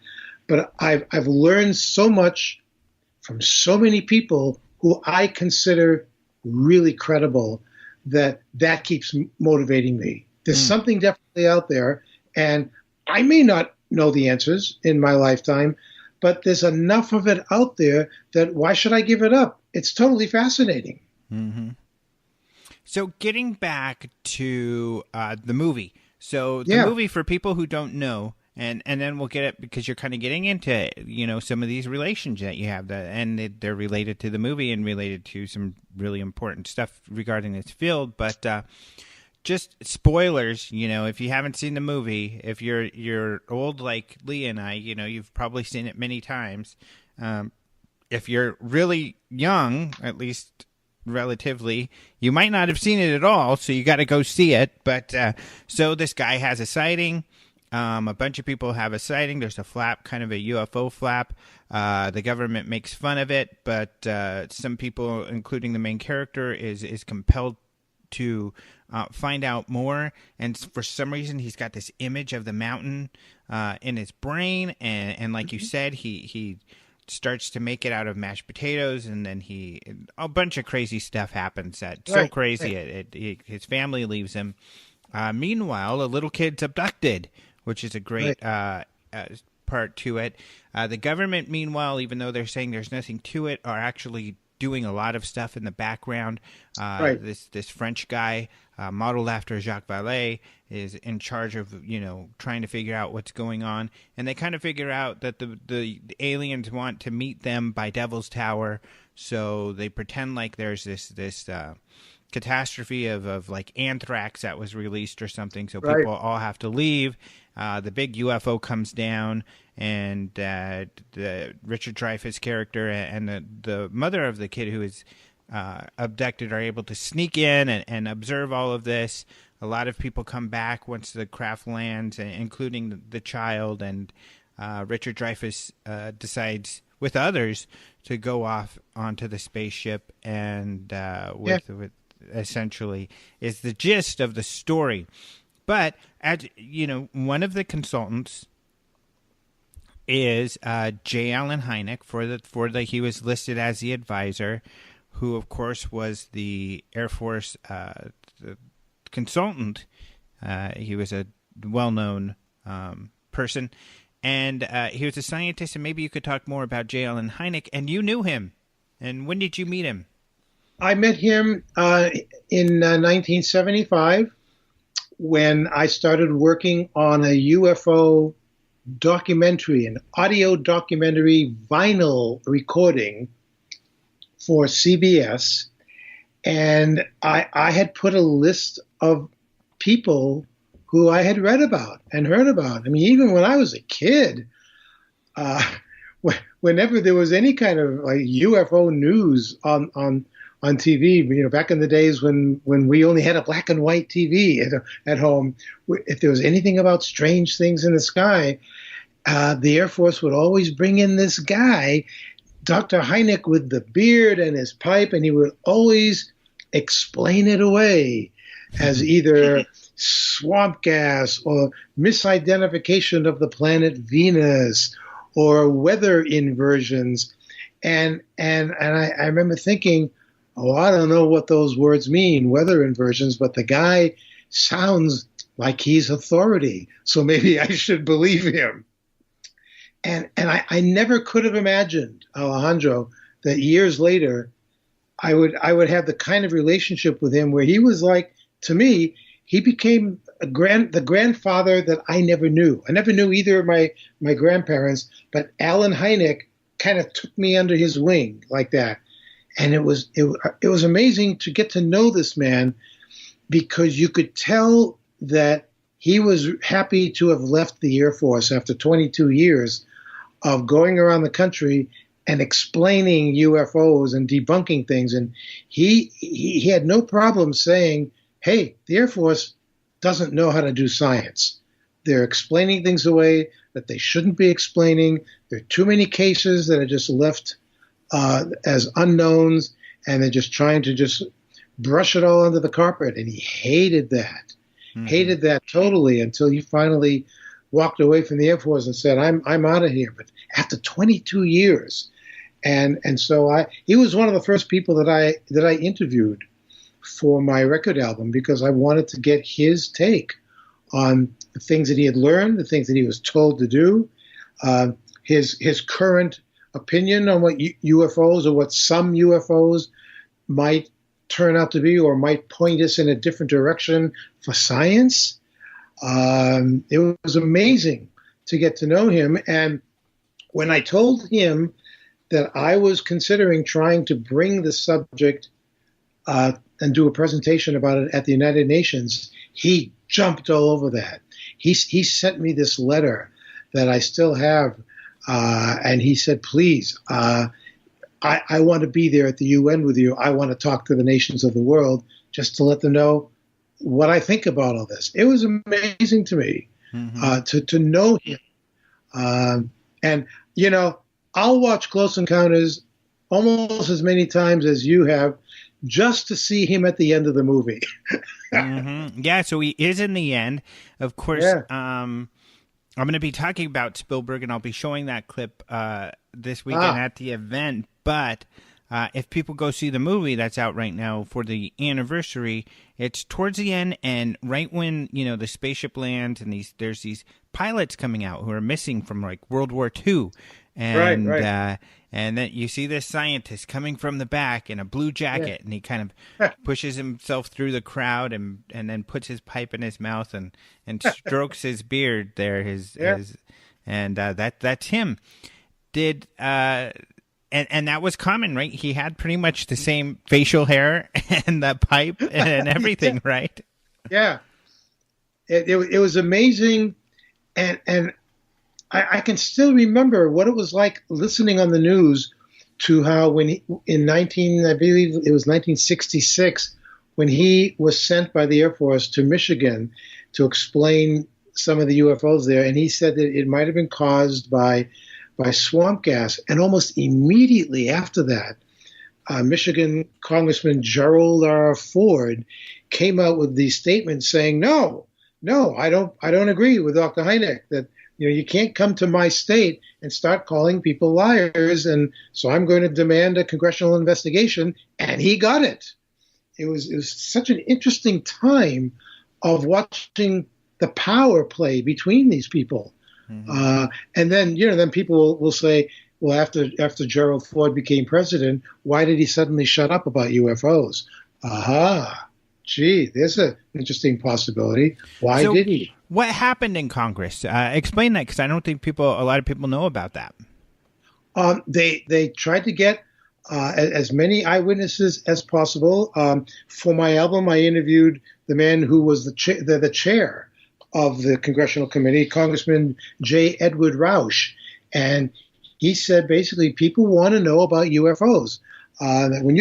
But I've learned so much from so many people who I consider really credible that keeps motivating me. There's something definitely out there, and I may not know the answers in my lifetime, but there's enough of it out there that why should I give it up? It's totally fascinating. Mm-hmm. So getting back to the movie. So the movie, for people who don't know, and then we'll get it, because you're kind of getting into, some of these relations that you have, and they're related to the movie and related to some really important stuff regarding this field. But just spoilers, if you haven't seen the movie, if you're old like Lee and I, you've probably seen it many times. If you're really young, at least relatively, you might not have seen it at all, so you got to go see it. But so this guy has a sighting. A bunch of people have a sighting. There's a flap, kind of a UFO flap. The government makes fun of it, but some people, including the main character, is compelled to find out more. And for some reason, he's got this image of the mountain in his brain. And like you said, he starts to make it out of mashed potatoes, and then a bunch of crazy stuff happens. So crazy, his family leaves him. Meanwhile, a little kid's abducted, which is a great part to it. The government, meanwhile, even though they're saying there's nothing to it, are actually doing a lot of stuff in the background. This French guy, modeled after Jacques Vallee, is in charge of trying to figure out what's going on, and they kind of figure out that the aliens want to meet them by Devil's Tower, so they pretend like there's this catastrophe of like anthrax that was released or something, so people all have to leave. The big UFO comes down, and the Richard Dreyfuss character and the mother of the kid who is abducted are able to sneak in and observe all of this. A lot of people come back once the craft lands, including the child, and Richard Dreyfuss decides, with others, to go off onto the spaceship, and with essentially is the gist of the story. But one of the consultants is J. Allen Hynek. He was listed as the advisor, who of course was the Air Force the consultant. He was a well-known person, and he was a scientist. And maybe you could talk more about J. Allen Hynek. And you knew him. And when did you meet him? I met him in 1975 when I started working on a UFO documentary, an audio documentary vinyl recording for CBS. And I had put a list of people who I had read about and heard about. I mean, even when I was a kid, whenever there was any kind of like UFO news on TV, back in the days when we only had a black and white TV at home, if there was anything about strange things in the sky, the Air Force would always bring in this guy, Dr. Hynek, with the beard and his pipe, and he would always explain it away as either swamp gas or misidentification of the planet Venus or weather inversions. And I remember thinking, I don't know what those words mean, weather inversions, but the guy sounds like he's authority, so maybe I should believe him. And I never could have imagined, Alejandro, that years later I would have the kind of relationship with him where he was like, to me, he became the grandfather that I never knew. I never knew either of my grandparents, but Allen Hynek kind of took me under his wing like that. And it was amazing to get to know this man, because you could tell that he was happy to have left the Air Force after 22 years of going around the country and explaining UFOs and debunking things. And he had no problem saying, hey, the Air Force doesn't know how to do science. They're explaining things away that they shouldn't be explaining. There are too many cases that are just left as unknowns, and they're just trying to just brush it all under the carpet. And he hated that, hated that totally, until he finally walked away from the Air Force and said, I'm out of here. But after 22 years. And so he was one of the first people that I interviewed for my record album, because I wanted to get his take on the things that he had learned, the things that he was told to do, his current opinion on what UFOs, or what some UFOs might turn out to be, or might point us in a different direction for science. It was amazing to get to know him. And when I told him that I was considering trying to bring the subject and do a presentation about it at the United Nations, he jumped all over that. He sent me this letter that I still have, and he said, please, I want to be there at the UN with you. I want to talk to the nations of the world just to let them know what I think about all this. It was amazing to me to know him. And, you know, I'll watch Close Encounters almost as many times as you have, just to see him at the end of the movie. Yeah, so he is in the end. Of course, Yeah. I'm going to be talking about Spielberg, and I'll be showing that clip this weekend at the event. But if people go see the movie that's out right now for the anniversary, it's towards the end, and right when, you know, the spaceship lands, and there's these pilots coming out who are missing from like World War II. And Right. And then you see this scientist coming from the back in a blue jacket, and he kind of pushes himself through the crowd, and then puts his pipe in his mouth and strokes his beard there. That's him. And that was common, right? He had pretty much the same facial hair and the pipe and everything, right? Yeah. It was amazing, and I can still remember what it was like listening on the news to how when I believe it was 1966, when he was sent by the Air Force to Michigan to explain some of the UFOs there, and he said that it might have been caused by swamp gas. And almost immediately after that, Michigan Congressman Gerald R. Ford came out with these statements saying, no, I don't agree with Dr. Hyenk, that you can't come to my state and start calling people liars, and so I'm going to demand a congressional investigation. And he got it. It was such an interesting time of watching the power play between these people. And then then people will say, well, after Gerald Ford became president, why did he suddenly shut up about UFOs? Gee, there's an interesting possibility. Why did he? What happened in Congress? Explain that, because I don't think a lot of people know about that. They tried to get as many eyewitnesses as possible. For my album, I interviewed the man who was the chair of the Congressional Committee, Congressman J. Edward Roush, and he said basically people want to know about UFOs. That when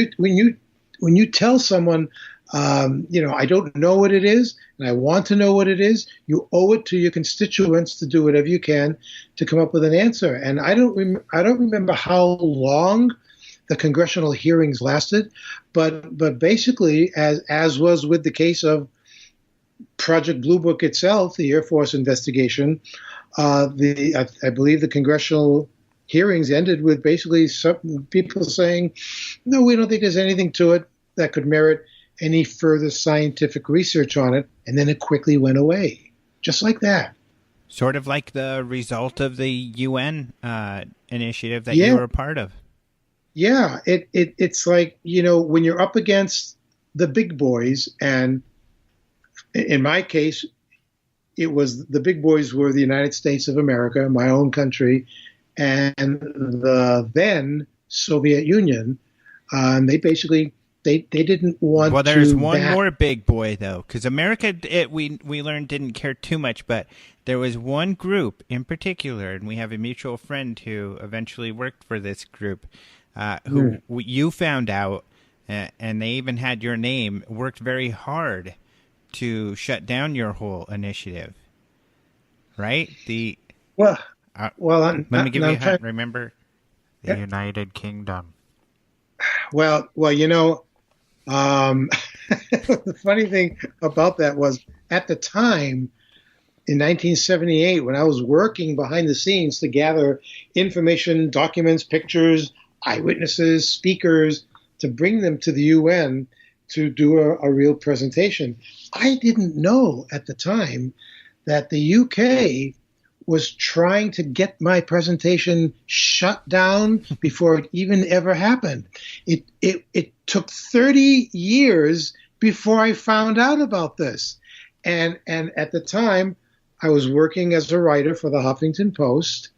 you tell someone, I don't know what it is, and I want to know what it is, you owe it to your constituents to do whatever you can to come up with an answer. And I don't remember how long the congressional hearings lasted, but basically, as was with the case of Project Blue Book itself, the Air Force investigation, I believe the congressional hearings ended with basically some people saying, no, we don't think there's anything to it that could merit any further scientific research on it, and then it quickly went away, just like that. Sort of like the result of the UN initiative that you were a part of. Yeah, it's like, when you're up against the big boys, and in my case, the big boys were the United States of America, my own country, and the then Soviet Union. They basically They didn't want to. Well, there's one more big boy, though, because America, we learned, didn't care too much, but there was one group in particular, and we have a mutual friend who eventually worked for this group, who you found out, and they even had your name, worked very hard to shut down your whole initiative, right? Let me give you a hint. Remember the United Kingdom. Well, the funny thing about that was at the time in 1978, when I was working behind the scenes to gather information, documents, pictures, eyewitnesses, speakers, to bring them to the UN to do a real presentation, I didn't know at the time that the UK was trying to get my presentation shut down before it even ever happened. It took 30 years before I found out about this. And at the time, I was working as a writer for the Huffington Post.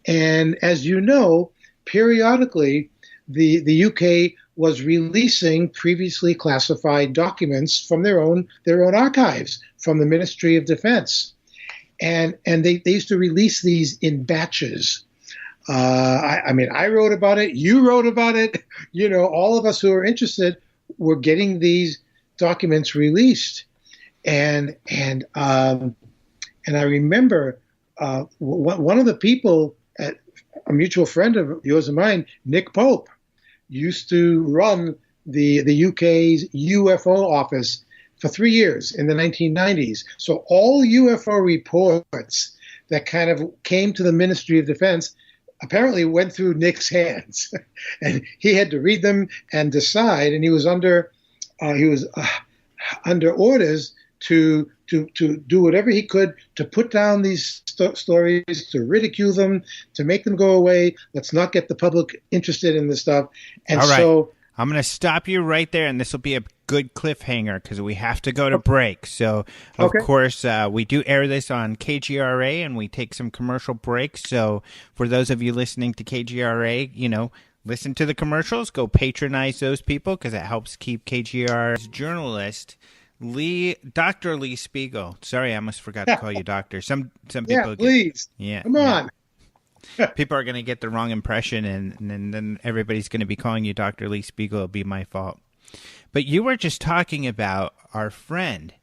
And as you know, periodically, the UK was releasing previously classified documents from their own archives, from the Ministry of Defense. And they used to release these in batches. I wrote about it. You wrote about it. All of us who are interested were getting these documents released. And I remember one of the people, a mutual friend of yours and mine, Nick Pope, used to run the UK's UFO office for 3 years in the 1990s. So all UFO reports that kind of came to the Ministry of Defense apparently went through Nick's hands, and he had to read them and decide. And he was under orders to do whatever he could to put down these stories, to ridicule them, to make them go away. Let's not get the public interested in this stuff. And all right. So I'm going to stop you right there, and this will be a good cliffhanger because we have to go to break. So, of course, we do air this on KGRA, and we take some commercial breaks. So for those of you listening to KGRA, listen to the commercials. Go patronize those people because it helps keep KGRA's journalist, Dr. Lee Speigel. Sorry, I almost forgot to call you doctor. Some people please. Come on. People are going to get the wrong impression, and then everybody's going to be calling you Dr. Lee Speigel. It'll be my fault. But you were just talking about our friend,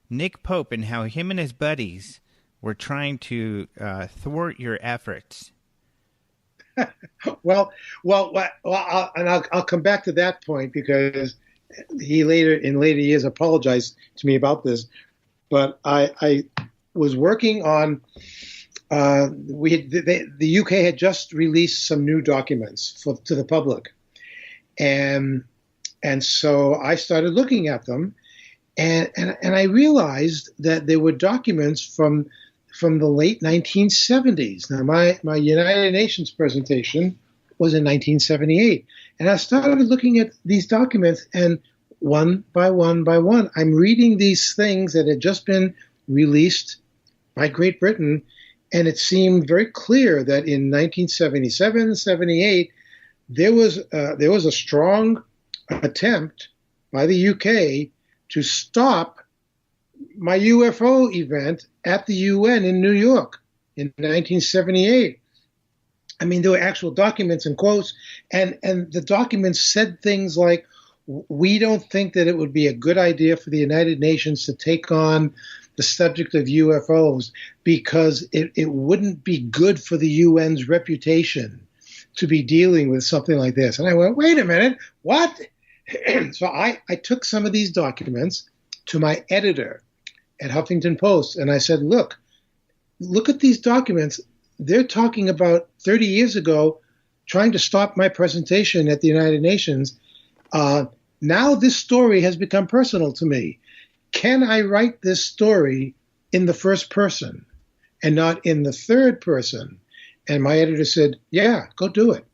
Nick Pope, and how him and his buddies were trying to thwart your efforts. Well, I'll come back to that point because he in later years apologized to me about this. But I was working on the UK had just released some new documents to the public, and so I started looking at them, and I realized that there were documents from the late 1970s. Now, my United Nations presentation was in 1978, and I started looking at these documents, and one by one, I'm reading these things that had just been released by Great Britain, and it seemed very clear that in 1977, 78, there was a strong attempt by the UK to stop my UFO event at the UN in New York in 1978. I mean, there were actual documents and quotes, and the documents said things like, we don't think that it would be a good idea for the United Nations to take on the subject of UFOs because it wouldn't be good for the UN's reputation to be dealing with something like this. And I went, wait a minute, what? So I took some of these documents to my editor at Huffington Post, and I said, look at these documents. They're talking about 30 years ago trying to stop my presentation at the United Nations. Now this story has become personal to me. Can I write this story in the first person and not in the third person? And my editor said, yeah, go do it.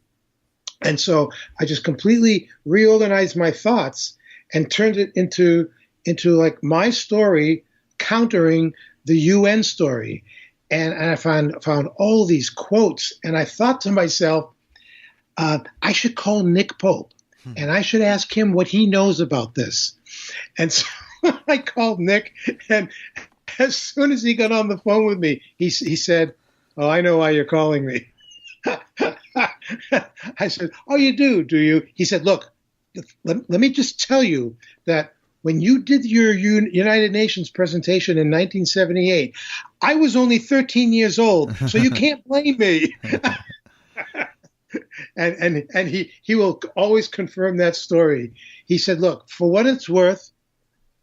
And so I just completely reorganized my thoughts and turned it into like my story countering the UN story. And I found all these quotes, and I thought to myself, I should call Nick Pope and I should ask him what he knows about this. And so I called Nick, and as soon as he got on the phone with me, he said, "Oh, I know why you're calling me." I said, "Oh, you do you?" He said, "Look, let me just tell you that when you did your United Nations presentation in 1978, I was only 13 years old, so you can't blame me." and he will always confirm that story. He said, "Look, for what it's worth,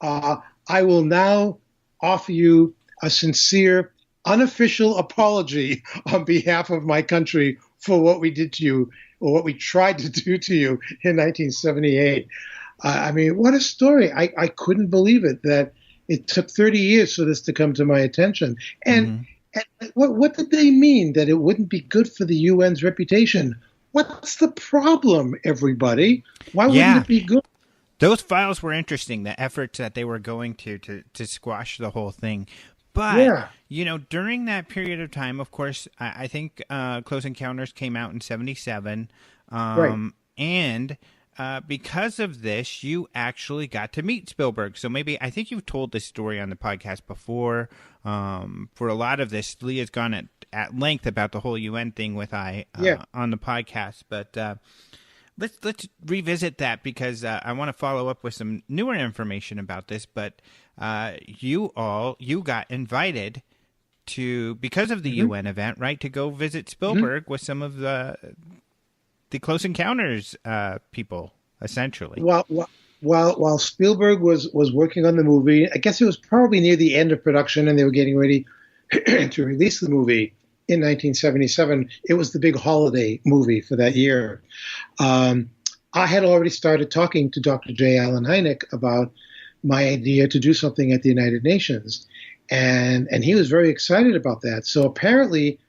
I will now offer you a sincere, unofficial apology on behalf of my country for what we did to you, or what we tried to do to you in 1978. I mean, what a story. I couldn't believe it, that it took 30 years for this to come to my attention. And, and what did they mean? That it wouldn't be good for the UN's reputation? What's the problem, everybody? Why wouldn't it be good? Those files were interesting, the efforts that they were going to squash the whole thing. But, during that period of time, of course, I think Close Encounters came out in 1977. Right. And because of this, you actually got to meet Spielberg. So I think you've told this story on the podcast before. For a lot of this, Lee has gone at length about the whole UN thing with on the podcast. But let's revisit that, because I want to follow up with some newer information about this. But you got invited to, because of the UN event, right, to go visit Spielberg with some of the Close Encounters people, essentially. While Spielberg was working on the movie, I guess it was probably near the end of production, and they were getting ready to release the movie in 1977. It was the big holiday movie for that year. I had already started talking to Dr. J. Allen Hynek about my idea to do something at the United Nations, and he was very excited about that. So apparently,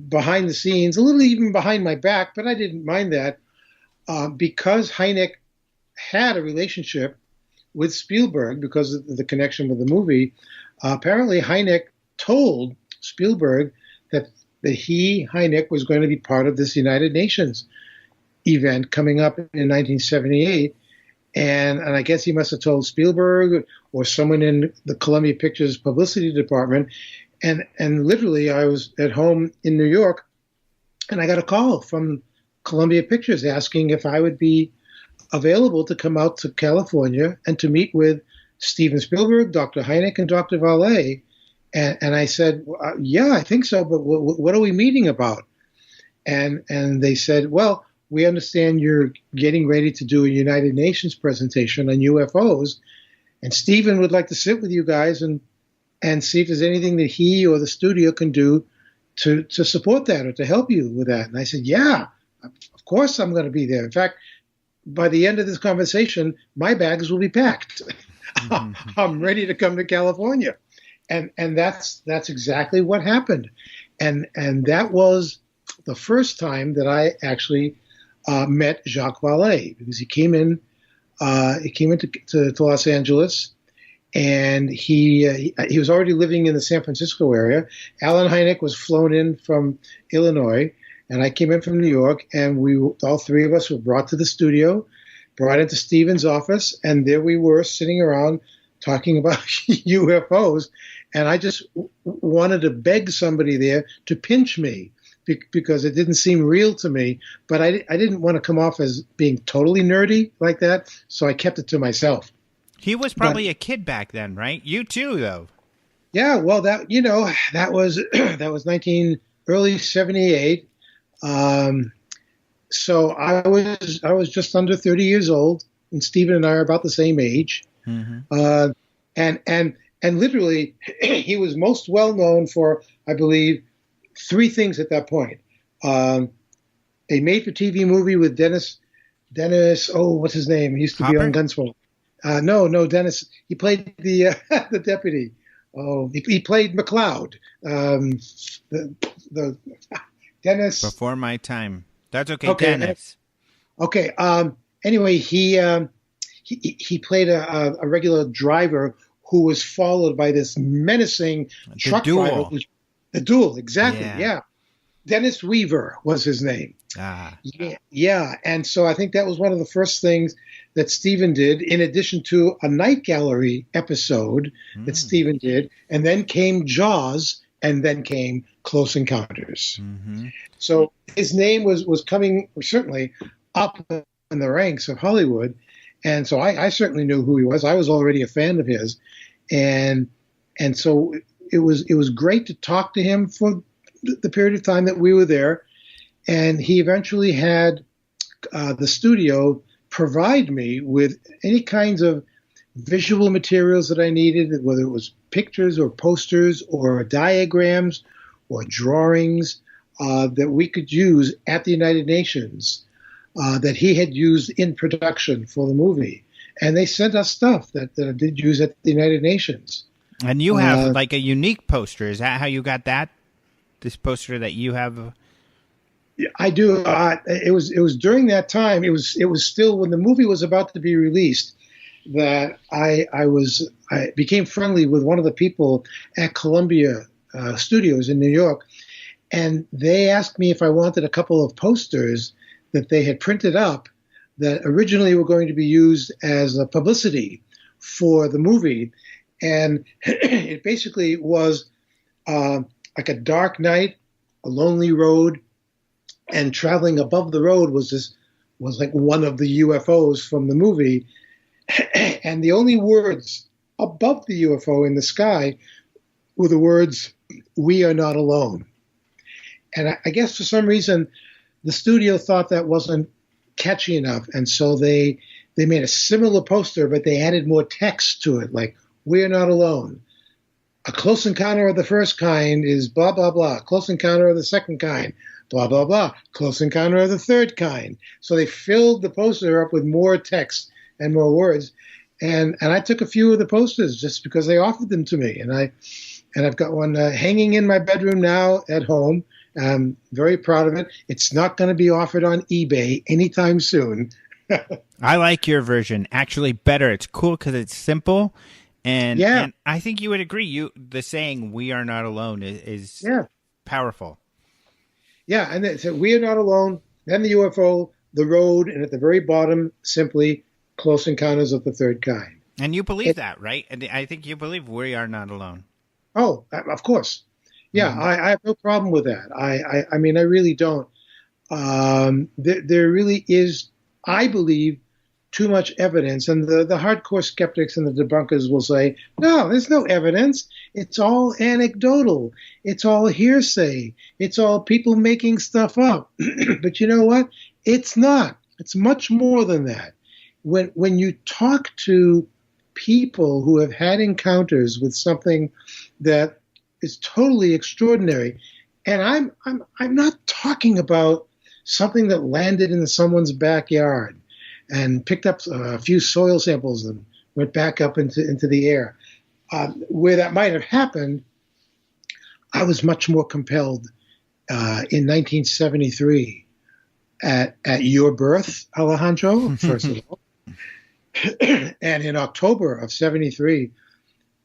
behind the scenes, a little even behind my back, but I didn't mind that, because Hynek had a relationship with Spielberg because of the connection with the movie. Apparently, Hynek told Spielberg that Hynek was going to be part of this United Nations event coming up in 1978. And I guess he must have told Spielberg or someone in the Columbia Pictures publicity department. And literally, I was at home in New York, and I got a call from Columbia Pictures asking if I would be available to come out to California and to meet with Steven Spielberg, Dr. Hyenk, and Dr. Vallee. And I said, yeah, I think so, but what are we meeting about? And they said, well, we understand you're getting ready to do a United Nations presentation on UFOs, and Steven would like to sit with you guys and see if there's anything that he or the studio can do to support that or to help you with that. And I said, yeah, of course I'm going to be there. In fact, by the end of this conversation, my bags will be packed. I'm ready to come to California. And that's exactly what happened. And that was the first time that I actually met Jacques Vallee, because he came into Los Angeles, and he was already living in the San Francisco area. Allen Hynek was flown in from Illinois, and I came in from New York, and all three of us were brought to the studio, brought into Steven's office, and there we were sitting around talking about UFOs. And I just wanted to beg somebody there to pinch me, because it didn't seem real to me. But I didn't want to come off as being totally nerdy like that, so I kept it to myself. He was probably a kid back then, right? You too, though. Yeah, well, that was early 78. So I was just under 30 years old, and Steven and I are about the same age. And literally, he was most well known for, I believe, three things at that point. A made-for-TV movie with Dennis. Oh, what's his name? He used to be on Gunsmoke. No, Dennis. He played the the deputy. Oh, he played McLeod. The Dennis. Before my time. That's okay, Dennis. Okay. Anyway, he played a regular driver who was followed by this menacing truck driver. The Duel, exactly. Yeah. Dennis Weaver was his name. Yeah. And so I think that was one of the first things that Steven did, in addition to a Night Gallery episode that Steven did. And then came Jaws, and then came Close Encounters. So his name was coming certainly up in the ranks of Hollywood. And so I certainly knew who he was. I was already a fan of his. And so it was great to talk to him for the period of time that we were there. And he eventually had the studio provide me with any kinds of visual materials that I needed, whether it was pictures or posters or diagrams or drawings that we could use at the United Nations that he had used in production for the movie. And they sent us stuff that I did use at the United Nations. And you have like a unique poster. Is that how you got that? This poster that you have? I do. It was during that time. It was still when the movie was about to be released that I became friendly with one of the people at Columbia Studios in New York, and they asked me if I wanted a couple of posters that they had printed up that originally were going to be used as a publicity for the movie, and it basically was like a dark night, a lonely road. And traveling above the road was like one of the UFOs from the movie. And the only words above the UFO in the sky were the words, "We are not alone." And I guess for some reason, the studio thought that wasn't catchy enough. And so they made a similar poster, but they added more text to it, like, "We are not alone. A close encounter of the first kind is blah, blah, blah. Close encounter of the second kind, blah, blah, blah. Close encounter of the third kind." So they filled the poster up with more text and more words. And I took a few of the posters just because they offered them to me. And I've got one hanging in my bedroom now at home. I'm very proud of it. It's not going to be offered on eBay anytime soon. I like your version. Actually, better. It's cool because it's simple. And I think you would agree. The saying "We are not alone" is powerful. Yeah, and it said, "We are not alone." Then the UFO, the road, and at the very bottom, simply "Close Encounters of the Third Kind." And you believe that, right? And I think you believe we are not alone. Oh, of course. Yeah, I have no problem with that. I mean, I really don't. There really is, I believe, too much evidence. And the hardcore skeptics and the debunkers will say, no, there's no evidence. It's all anecdotal. It's all hearsay. It's all people making stuff up. But you know what? It's not. It's much more than that. When you talk to people who have had encounters with something that is totally extraordinary, and I'm not talking about something that landed in someone's backyard and picked up a few soil samples and went back up into the air. Where that might have happened, I was much more compelled in 1973 at your birth, Alejandro, first of all. And in October of 73,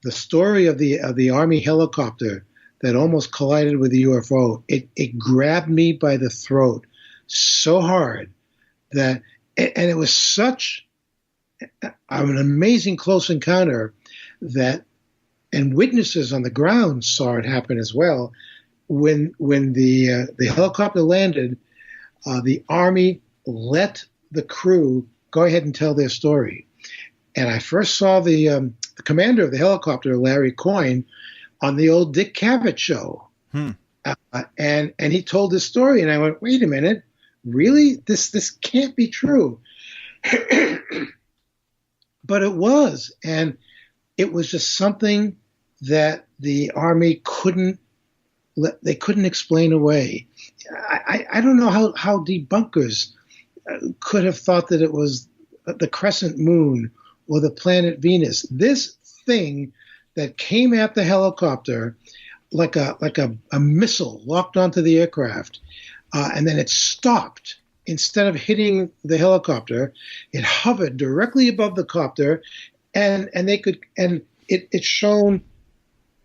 the story of the Army helicopter that almost collided with the UFO, it grabbed me by the throat so hard that, and it was such an amazing close encounter that, and witnesses on the ground saw it happen as well. When the helicopter landed, the Army let the crew go ahead and tell their story. And I first saw the commander of the helicopter, Larry Coyne, on the old Dick Cavett show. And he told this story, and I went, wait a minute, really? This can't be true. But it was, and it was just something that the Army couldn't explain away. I don't know how debunkers could have thought that it was the crescent moon or the planet Venus. This thing that came at the helicopter like a missile locked onto the aircraft, and then it stopped. Instead of hitting the helicopter, it hovered directly above the copter, and it shone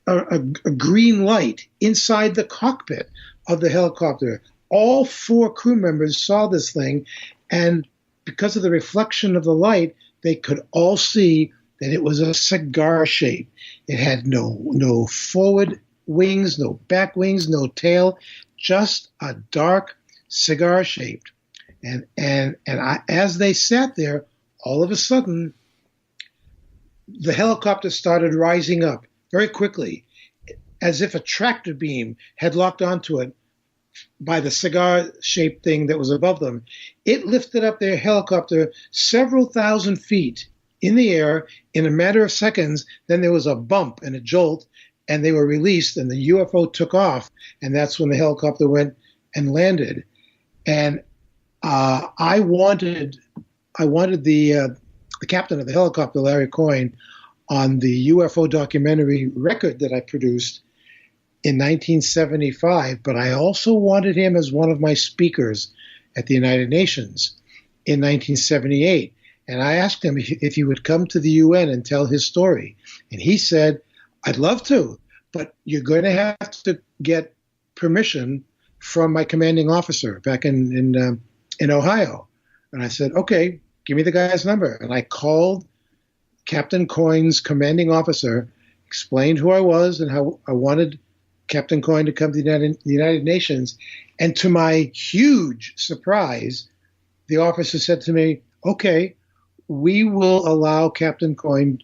a green light inside the cockpit of the helicopter. All 4 crew members saw this thing, and because of the reflection of the light, they could all see that it was a cigar shape. It had no forward wings, no back wings, no tail, just a dark cigar shaped. And as they sat there, all of a sudden, the helicopter started rising up very quickly, as if a tractor beam had locked onto it by the cigar-shaped thing that was above them. It lifted up their helicopter several thousand feet in the air in a matter of seconds. Then there was a bump and a jolt, and they were released, and the UFO took off, and that's when the helicopter went and landed. And I wanted the captain of the helicopter, Larry Coyne, on the UFO documentary record that I produced in 1975, but I also wanted him as one of my speakers at the United Nations in 1978. And I asked him if he would come to the UN and tell his story. And he said, I'd love to, but you're going to have to get permission from my commanding officer back in Ohio. And I said, okay, give me the guy's number. And I called Captain Coyne's commanding officer, explained who I was and how I wanted Captain Coyne to come to the United Nations. And to my huge surprise, the officer said to me, okay, we will allow Captain Coyne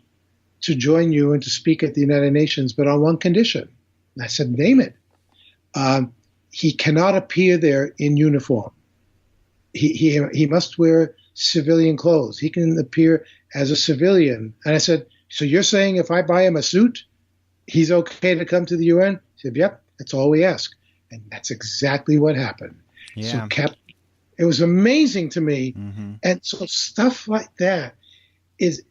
to join you and to speak at the United Nations, but on one condition. And I said, name it. He cannot appear there in uniform. He must wear civilian clothes. He can appear as a civilian. And I said, so you're saying if I buy him a suit, he's okay to come to the UN? He said, yep, that's all we ask. And that's exactly what happened. Yeah. So it was amazing to me. Mm-hmm. And so stuff like that is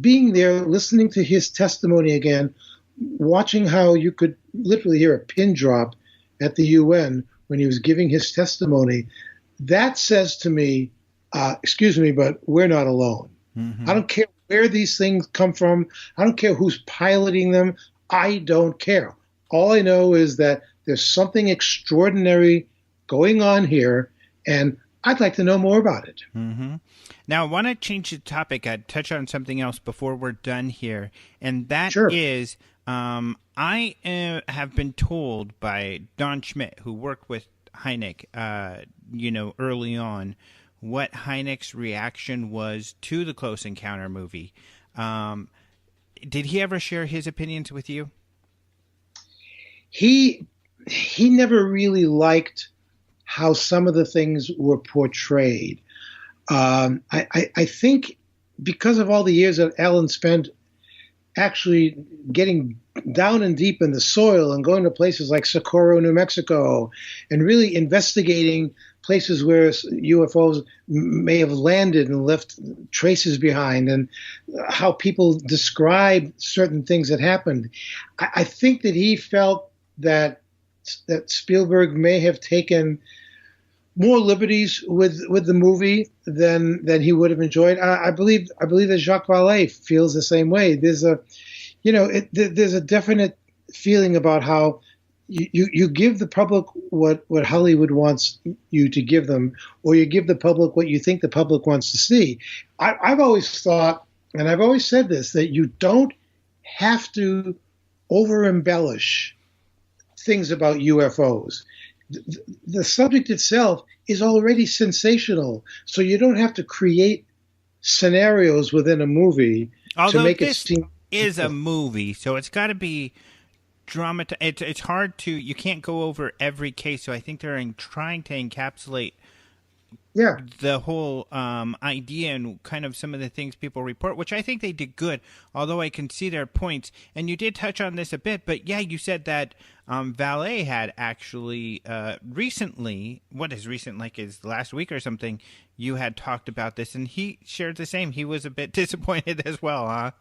being there, listening to his testimony again, watching how you could literally hear a pin drop at the UN when he was giving his testimony. That says to me, excuse me, but we're not alone. Mm-hmm. I don't care where these things come from. I don't care who's piloting them. I don't care. All I know is that there's something extraordinary going on here, and I'd like to know more about it. Mm-hmm. Now, I want to change the topic. I'd touch on something else before we're done here, and that Sure. is I have been told by Don Schmidt, who worked with Hyenk, early on, what Hyenek's reaction was to the Close Encounter movie. Did he ever share his opinions with you? He never really liked how some of the things were portrayed. I think because of all the years that Alan spent actually getting down and deep in the soil and going to places like Socorro, New Mexico, and really investigating places where UFOs may have landed and left traces behind, and how people describe certain things that happened. I think that he felt that Spielberg may have taken more liberties with the movie than he would have enjoyed. I believe that Jacques Vallee feels the same way. There's a definite feeling about how you give the public what Hollywood wants you to give them, or you give the public what you think the public wants to see. I've always thought, and I've always said this, that you don't have to over-embellish things about UFOs. The subject itself is already sensational, so you don't have to create scenarios within a movie to make it seem. Is a movie, so it's got to be dramatized. It's hard to. You can't go over every case, so I think they're trying to encapsulate the whole idea and kind of some of the things people report, which I think they did good, although I can see their points. And you did touch on this a bit, but yeah, you said that Vallee had actually recently, what is recent, like is last week or something, you had talked about this, and he shared the same. He was a bit disappointed as well, huh?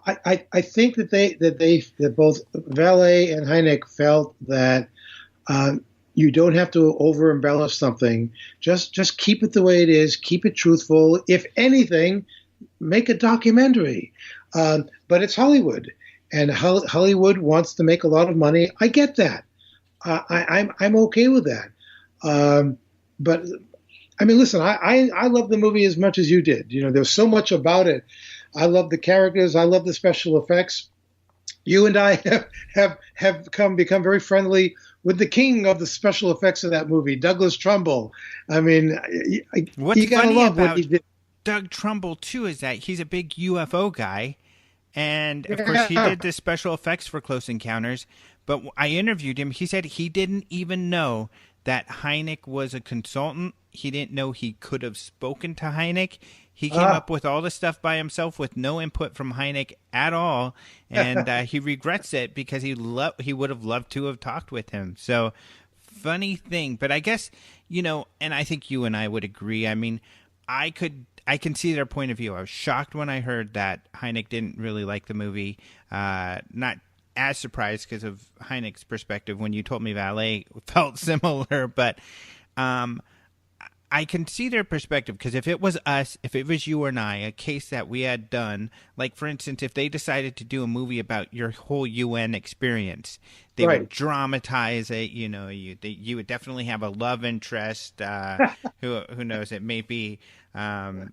I think that both Vallee and Hyenk felt that you don't have to over embellish something. Just keep it the way it is. Keep it truthful. If anything, make a documentary. But it's Hollywood, and Hollywood wants to make a lot of money. I get that. I'm okay with that. But I mean, listen, I love the movie as much as you did. There's so much about it. I love the characters. I love the special effects. You and I have become very friendly with the king of the special effects of that movie, Douglas Trumbull. I mean, what's you gotta funny love about what he did. Doug Trumbull too is that he's a big UFO guy, and of Yeah. course he did the special effects for Close Encounters. But I interviewed him. He said he didn't even know that Hyenk was a consultant. He didn't know he could have spoken to Hyenk. He came up with all the stuff by himself with no input from Hyenk at all, and he regrets it because he would have loved to have talked with him. So, funny thing. But I guess, and I think you and I would agree. I mean, I can see their point of view. I was shocked when I heard that Hyenk didn't really like the movie. Not as surprised because of Hynek's perspective when you told me Vallee felt similar, but I can see their perspective because if it was us, if it was you and I, a case that we had done, like for instance, if they decided to do a movie about your whole UN experience, they would dramatize it. You would definitely have a love interest. Who knows? It may be Stanton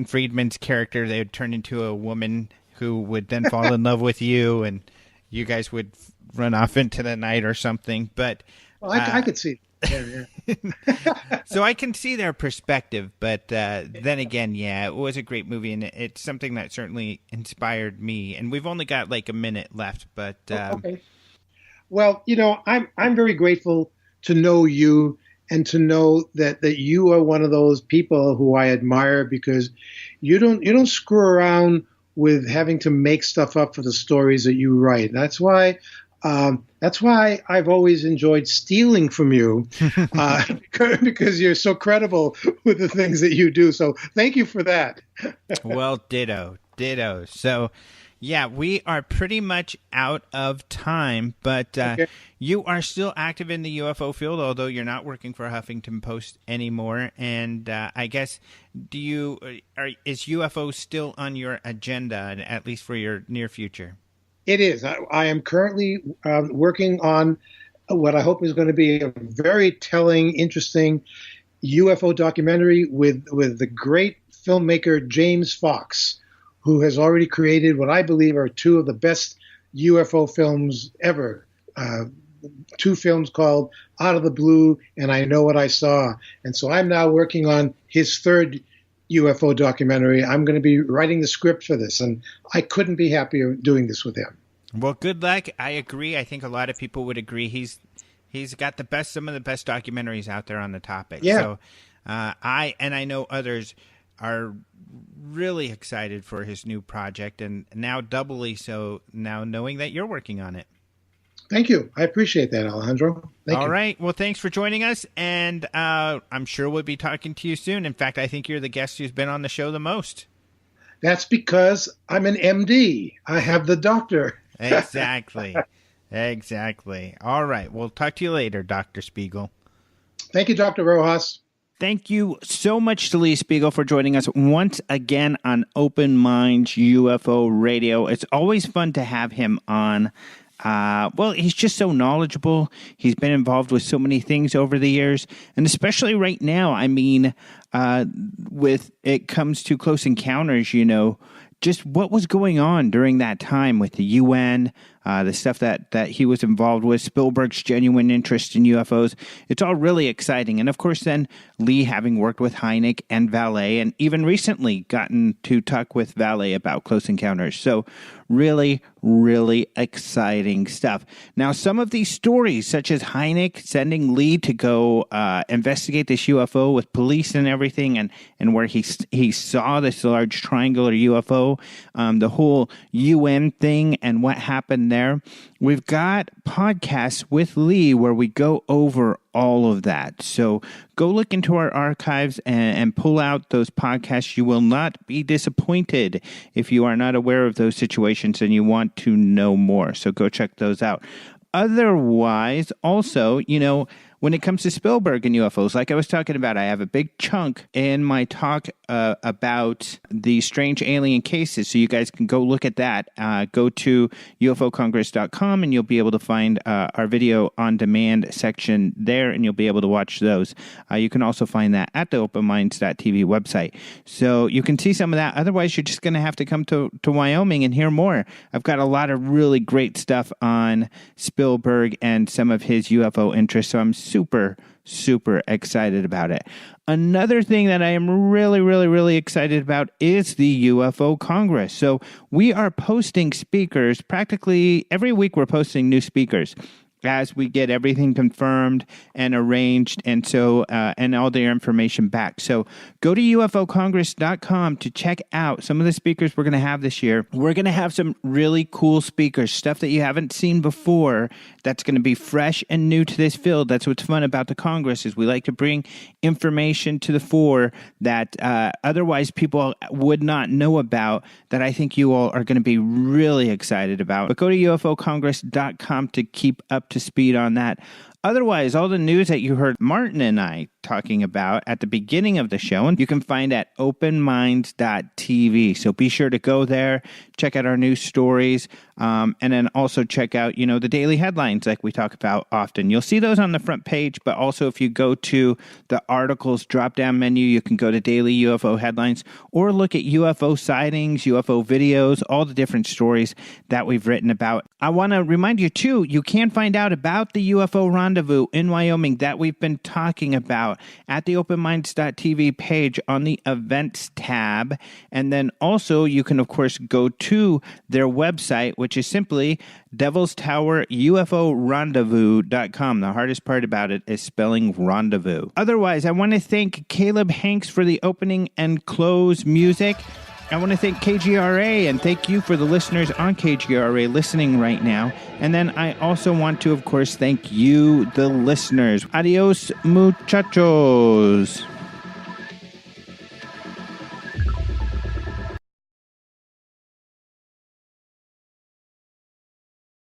Friedman's character. They would turn into a woman who would then fall in love with you, and you guys would run off into the night or something. But I could see. Yeah. So I can see their perspective, but then again, yeah, it was a great movie, and it's something that certainly inspired me. And we've only got like a minute left, but okay. Well, I'm very grateful to know you and to know that you are one of those people who I admire because you don't screw around with having to make stuff up for the stories that you write. That's why I've always enjoyed stealing from you because you're so credible with the things that you do. So thank you for that. Well, ditto. So, yeah, we are pretty much out of time, but Okay. You are still active in the UFO field, although you're not working for Huffington Post anymore. And I guess, is UFO still on your agenda, at least for your near future? It is. I am currently working on what I hope is going to be a very telling, interesting UFO documentary with the great filmmaker James Fox, who has already created what I believe are two of the best UFO films ever. Two films called Out of the Blue and I Know What I Saw. And so I'm now working on his third UFO documentary. I'm going to be writing the script for this, and I couldn't be happier doing this with him. Well, good luck. I agree. I think a lot of people would agree. He's got some of the best documentaries out there on the topic. Yeah. So I know others are really excited for his new project, and now doubly so now knowing that you're working on it. Thank you. I appreciate that, Alejandro. Thank you. All right. Well, thanks for joining us, and I'm sure we'll be talking to you soon. In fact, I think you're the guest who's been on the show the most. That's because I'm an MD. I have the doctor. Exactly. All right. We'll talk to you later, Dr. Spiegel. Thank you, Dr. Rojas. Thank you so much to Lee Speigel for joining us once again on Open Minds UFO Radio. It's always fun to have him on. Well, he's just so knowledgeable. He's been involved with so many things over the years, and especially right now. I mean, with it comes to Close Encounters, just what was going on during that time with the UN, the stuff that he was involved with, Spielberg's genuine interest in UFOs. It's all really exciting. And of course, then Lee having worked with Hyenk and Vallee, and even recently gotten to talk with Vallee about Close Encounters. So really, really exciting stuff. Now, some of these stories, such as Hyenk sending Lee to go investigate this UFO with police and everything, and where he saw this large triangular UFO, the whole UN thing and what happened there. We've got podcasts with Lee where we go over all of that. So go look into our archives and pull out those podcasts. You will not be disappointed if you are not aware of those situations and you want to know more. So go check those out. Otherwise, also, when it comes to Spielberg and UFOs, like I was talking about, I have a big chunk in my talk about the strange alien cases. So you guys can go look at that. Go to ufocongress.com and you'll be able to find our video on demand section there, and you'll be able to watch those. You can also find that at the openminds.tv website. So you can see some of that. Otherwise, you're just going to have to come to Wyoming and hear more. I've got a lot of really great stuff on Spielberg and some of his UFO interests, so I'm super excited about it. Another thing that I am really excited about is the UFO Congress. So we are posting speakers practically every week. We're posting new speakers as we get everything confirmed and arranged, and so and all their information back. So go to ufocongress.com to check out some of the speakers we're going to have this year. We're going to have some really cool speakers, stuff that you haven't seen before, that's going to be fresh and new to this field. That's what's fun about the Congress, is we like to bring information to the fore that otherwise people would not know about, that I think you all are going to be really excited about. But go to ufocongress.com to keep up to speed on that. Otherwise, all the news that you heard Martin and I talking about at the beginning of the show, and you can find at openminds.tv. So be sure to go there, check out our news stories, and then also check out, the daily headlines like we talk about often. You'll see those on the front page, but also if you go to the articles drop-down menu, you can go to daily UFO headlines or look at UFO sightings, UFO videos, all the different stories that we've written about. I want to remind you, too, you can find out about the UFO rendezvous in Wyoming that we've been talking about at the openminds.tv page on the events tab. And then also you can, of course, go to their website, which is simply devilstowerUFOrendezvous.com. The hardest part about it is spelling rendezvous. Otherwise, I want to thank Caleb Hanks for the opening and close music. I want to thank KGRA, and thank you for the listeners on KGRA listening right now. And then I also want to, of course, thank you, the listeners. Adios, muchachos.